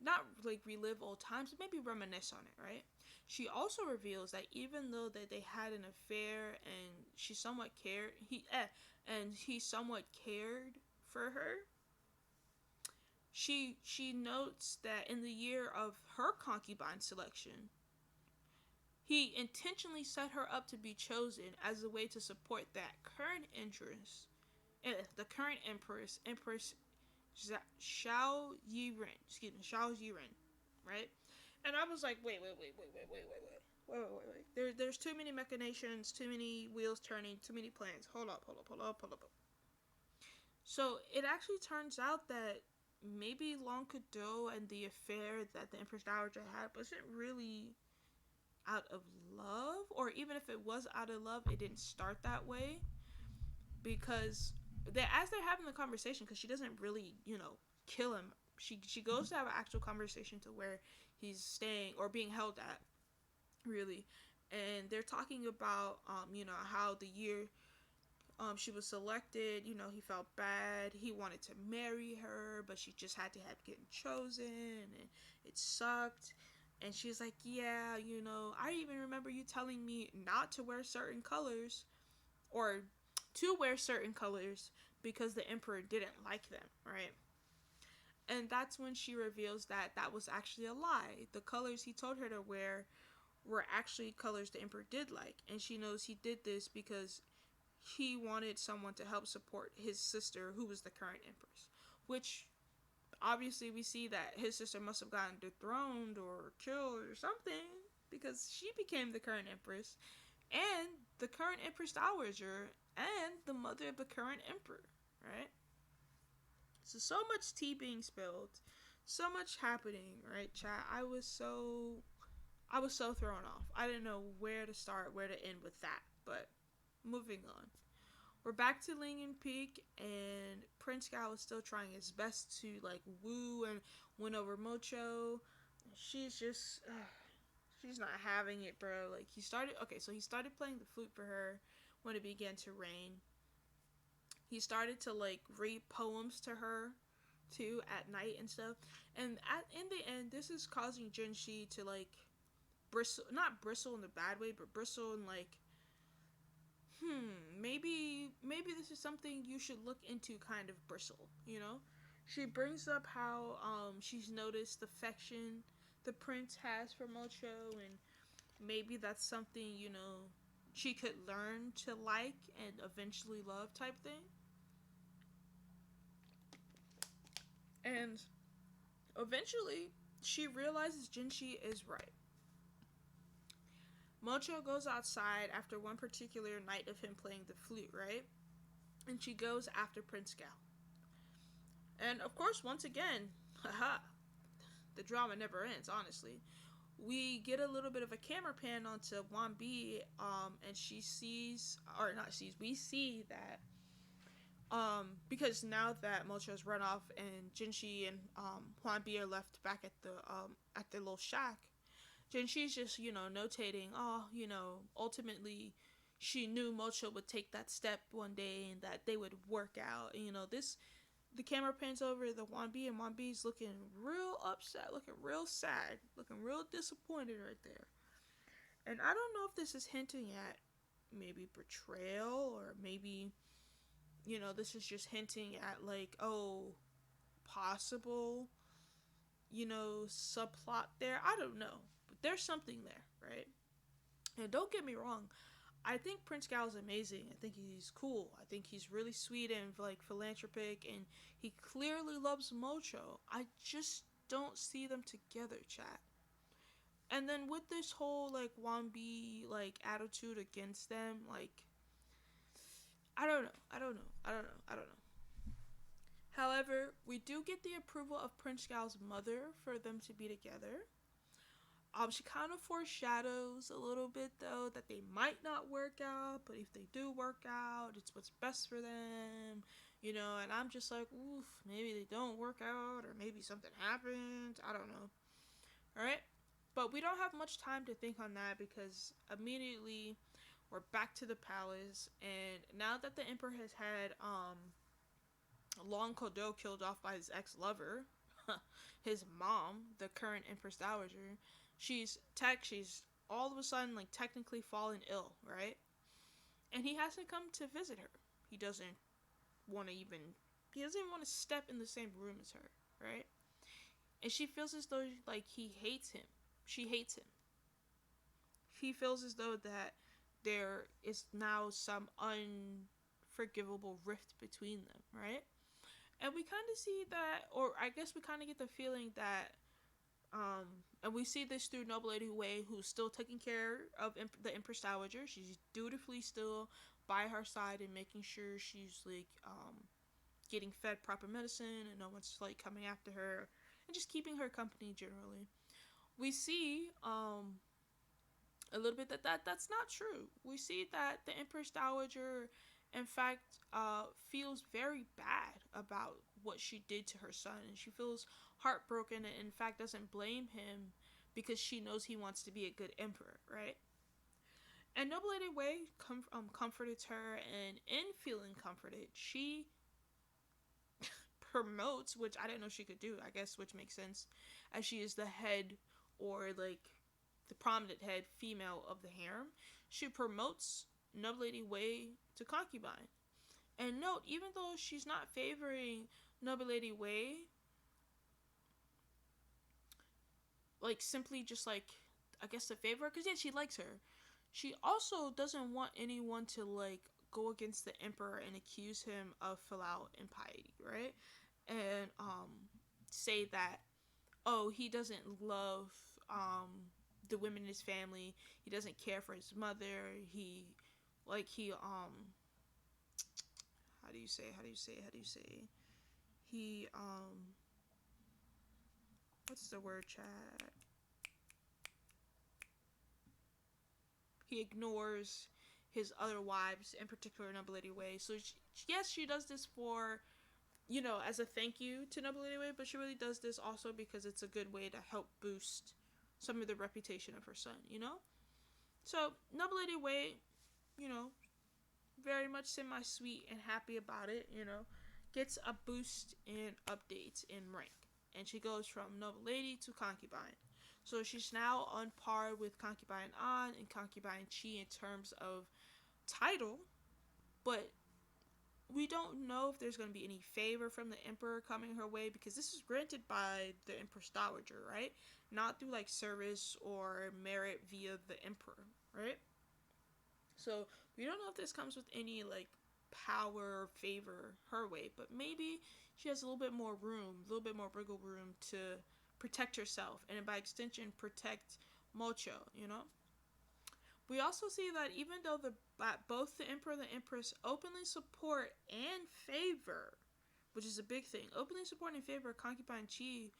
not like relive old times, but maybe reminisce on it, right? She also reveals that even though that they had an affair and he somewhat cared for her, she notes that in the year of her concubine selection, he intentionally set her up to be chosen as a way to support that current interest, the current Empress Xiao Yiren, right? And I was like, wait. There's too many machinations, too many wheels turning, too many plans. Hold up. So it actually turns out that maybe Long Kudo and the affair that the Empress Dowager had wasn't really out of love, or even if it was out of love, it didn't start that way, because as they're having the conversation, because she doesn't really, you know, kill him, she goes to have an actual conversation to where he's staying or being held at, really, and they're talking about you know, how the year she was selected, you know, he felt bad, he wanted to marry her, but she just had to have getting chosen, and it sucked. And she's like, yeah, you know, I even remember you telling me not to wear certain colors, or to wear certain colors, because the Emperor didn't like them, right? And that's when she reveals that that was actually a lie. The colors he told her to wear were actually colors the Emperor did like, and she knows he did this because he wanted someone to help support his sister, who was the current Empress, which obviously we see that his sister must have gotten dethroned or killed or something, because she became the current Empress and the current Empress Dowager and the mother of the current Emperor, right? So much tea being spilled, so much happening, right, chat? I was so thrown off. I didn't know where to start, where to end with that, but moving on. We're back to Lingyan Peak, and Prince Gao is still trying his best to, like, woo and win over Mocho. She's just, she's not having it, bro. Like, he started playing the flute for her when it began to rain. He started to, like, read poems to her too at night and stuff. And in the end, this is causing Jinshi to like bristle, not bristle in the bad way, but bristle in like, maybe this is something you should look into kind of bristle, you know? She brings up how she's noticed the affection the prince has for Mocho, and maybe that's something, you know, she could learn to like and eventually love type thing. And eventually, she realizes Jinshi is right. Mocho goes outside after one particular night of him playing the flute, right? And she goes after Prince Gao. And of course, once again, haha, the drama never ends, honestly. We get a little bit of a camera pan onto Huan Bi, and she sees, or not sees, we see that, because now that Mocho's run off and Jinshi and Huan Bi are left back at their little shack, Jinshi's just, you know, notating, oh, you know, ultimately she knew Mocho would take that step one day and that they would work out. And, you know, the camera pans over the Huan Bi, and Huan Bi's looking real upset, looking real sad, looking real disappointed right there. And I don't know if this is hinting at maybe betrayal, or maybe, you know, this is just hinting at like, oh, possible, you know, subplot there. I don't know. But there's something there, right? And don't get me wrong, I think Prince Gao is amazing. I think he's cool. I think he's really sweet and like philanthropic, and he clearly loves Mocho. I just don't see them together, chat. And then with this whole like Huan Bi like attitude against them, like I don't know. However, we do get the approval of Prince Gao's mother for them to be together. She kind of foreshadows a little bit, though, that they might not work out, but if they do work out, it's what's best for them, you know, and I'm just like, oof, maybe they don't work out, or maybe something happens, I don't know, alright? But we don't have much time to think on that, because immediately we're back to the palace, and now that the emperor has had, Long Kodo killed off by his ex-lover, his mom, the current Empress Dowager, she's all of a sudden like technically fallen ill, right? And he hasn't come to visit her. He doesn't want to step in the same room as her, right? And she feels as though like he hates him. She hates him. He feels as though that there is now some unforgivable rift between them, right? And we kind of see that, or I guess we kind of get the feeling that, and we see this through Noble Lady Wei, who's still taking care of the Empress Dowager. She's dutifully still by her side and making sure she's like getting fed proper medicine and no one's like coming after her, and just keeping her company generally. We see a little bit that's not true. We see that the Empress Dowager, in fact, feels very bad about what she did to her son, and she feels heartbroken, and in fact doesn't blame him because she knows he wants to be a good emperor, right? And Noble Lady Wei comforted her, and in feeling comforted, she promotes, which I didn't know she could do, I guess, which makes sense, as she is the head, or like the prominent head female of the harem. She promotes Noble Lady Wei to concubine. And note, even though she's not favoring Noble Lady Wei, like simply just like, I guess, to favor her, because yeah, she likes her. She also doesn't want anyone to like go against the emperor and accuse him of filial impiety, right? And say that, oh, he doesn't love the women in his family. He doesn't care for his mother. He how do you say? He what's the word, chat? He ignores his other wives, in particular Noble Lady Wei. So yes, she does this for, you know, as a thank you to Noble Lady Wei, but she really does this also because it's a good way to help boost some of the reputation of her son, you know? So Noble Lady Wei, you know, very much semi-sweet and happy about it, you know, gets a boost in updates in rank, and she goes from noble lady to concubine. So she's now on par with concubine An and concubine Chi in terms of title, but we don't know if there's going to be any favor from the emperor coming her way, because this is granted by the Empress Dowager, right? Not through like service or merit via the emperor, right? So we don't know if this comes with any like power or favor her way, but maybe she has a little bit more room, a little bit more wiggle room to protect herself, and by extension protect Mocho, you know? We also see that even though both the emperor and the empress openly support and favor, which is a big thing, openly support and favor concubine Chi,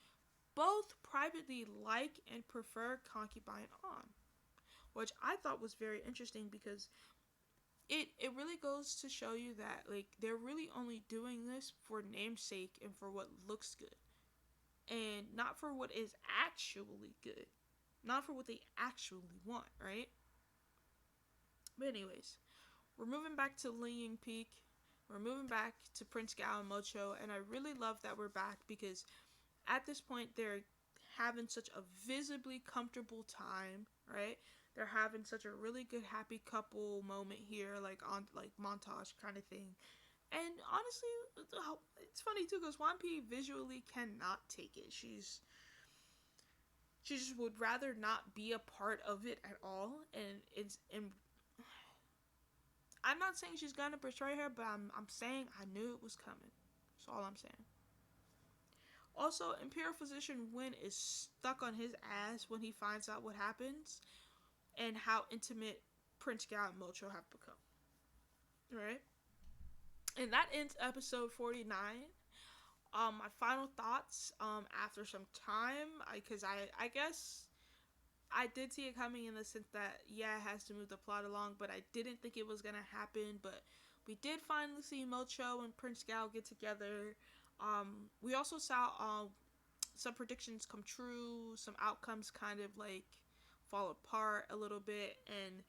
both privately like and prefer concubine An, which I thought was very interesting, because it really goes to show you that like they're really only doing this for namesake and for what looks good, and not for what is actually good, not for what they actually want, right? But anyways, we're moving back to Liying Peak. We're moving back to Prince Gao and Mocho, and I really love that we're back, because at this point they're having such a visibly comfortable time, right? They're having such a really good happy couple moment here, like on like montage kind of thing. And honestly, it's funny too, because Huan Pi visually cannot take it. She just would rather not be a part of it at all, and I'm not saying she's gonna betray her, but I'm saying I knew it was coming. That's all I'm saying. Also, Imperial Physician Wen is stuck on his ass when he finds out what happens and how intimate Prince Gao and Mocho have become. Right? And that ends episode 49. My final thoughts after some time, because I guess I did see it coming, in the sense that, yeah, it has to move the plot along, but I didn't think it was going to happen. But we did finally see Mocho and Prince Gao get together. We also saw some predictions come true, some outcomes kind of like fall apart a little bit. And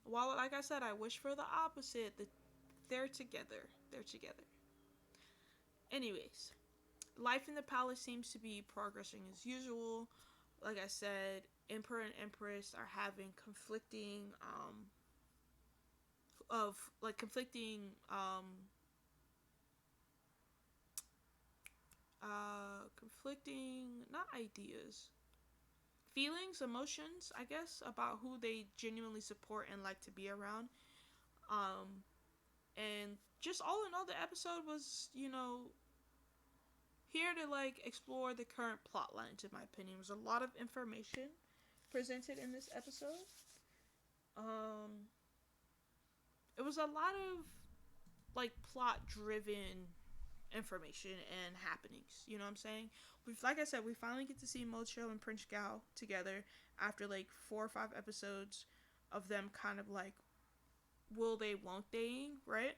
while, like I said, I wish for the opposite, they're together. They're together. Anyways, life in the palace seems to be progressing as usual. Like I said, Emperor and Empress are having conflicting not ideas, feelings, emotions, I guess, about who they genuinely support and like to be around. And just all in all, the episode was, here to like explore the current plot lines. In my opinion, there was a lot of information presented in this episode. It was a lot of like plot driven information and happenings, you know what I'm saying? Like I said, we finally get to see Mocho and Prince Gao together after like 4 or 5 episodes of them kind of like will they, won't they, right?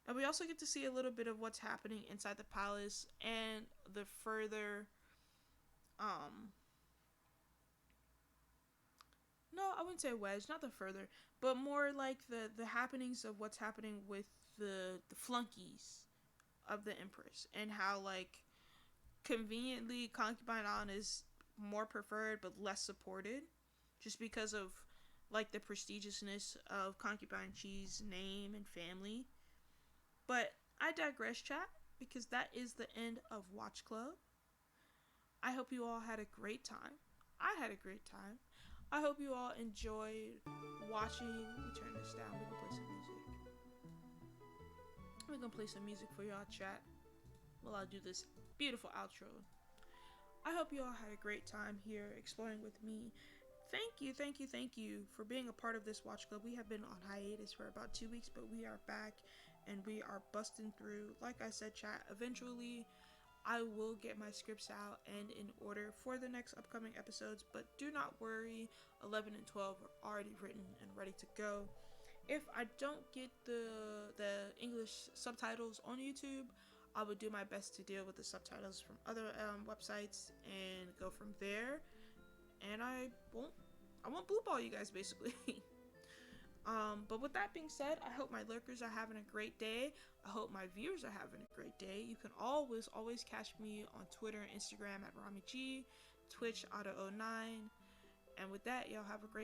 And we also get to see a little bit of what's happening inside the palace, and the further no, I wouldn't say wedge, not the further, but more like the happenings of what's happening with the flunkies of the Empress, and how like conveniently concubine An is more preferred but less supported, just because of like the prestigiousness of concubine Chi's name and family. But I digress, chat, because that is the end of Watch Club. I hope you all had a great time. I had a great time. I hope you all enjoyed watching. Let me turn this down. We can play some music. We're gonna play some music for y'all, chat, while I do this beautiful outro. I hope you all had a great time here exploring with me. Thank you for being a part of this Watch Club. We have been on hiatus for about 2 weeks, but we are back and we are busting through. Like I said, chat, eventually I will get my scripts out and in order for the next upcoming episodes, but do not worry, 11 and 12 are already written and ready to go. If I don't get the English subtitles on YouTube, I will do my best to deal with the subtitles from other websites and go from there. And I won't blue ball you guys, basically. But with that being said, I hope my lurkers are having a great day. I hope my viewers are having a great day. You can always catch me on Twitter and Instagram at RamiG, Twitch Auto09. And with that, y'all have a great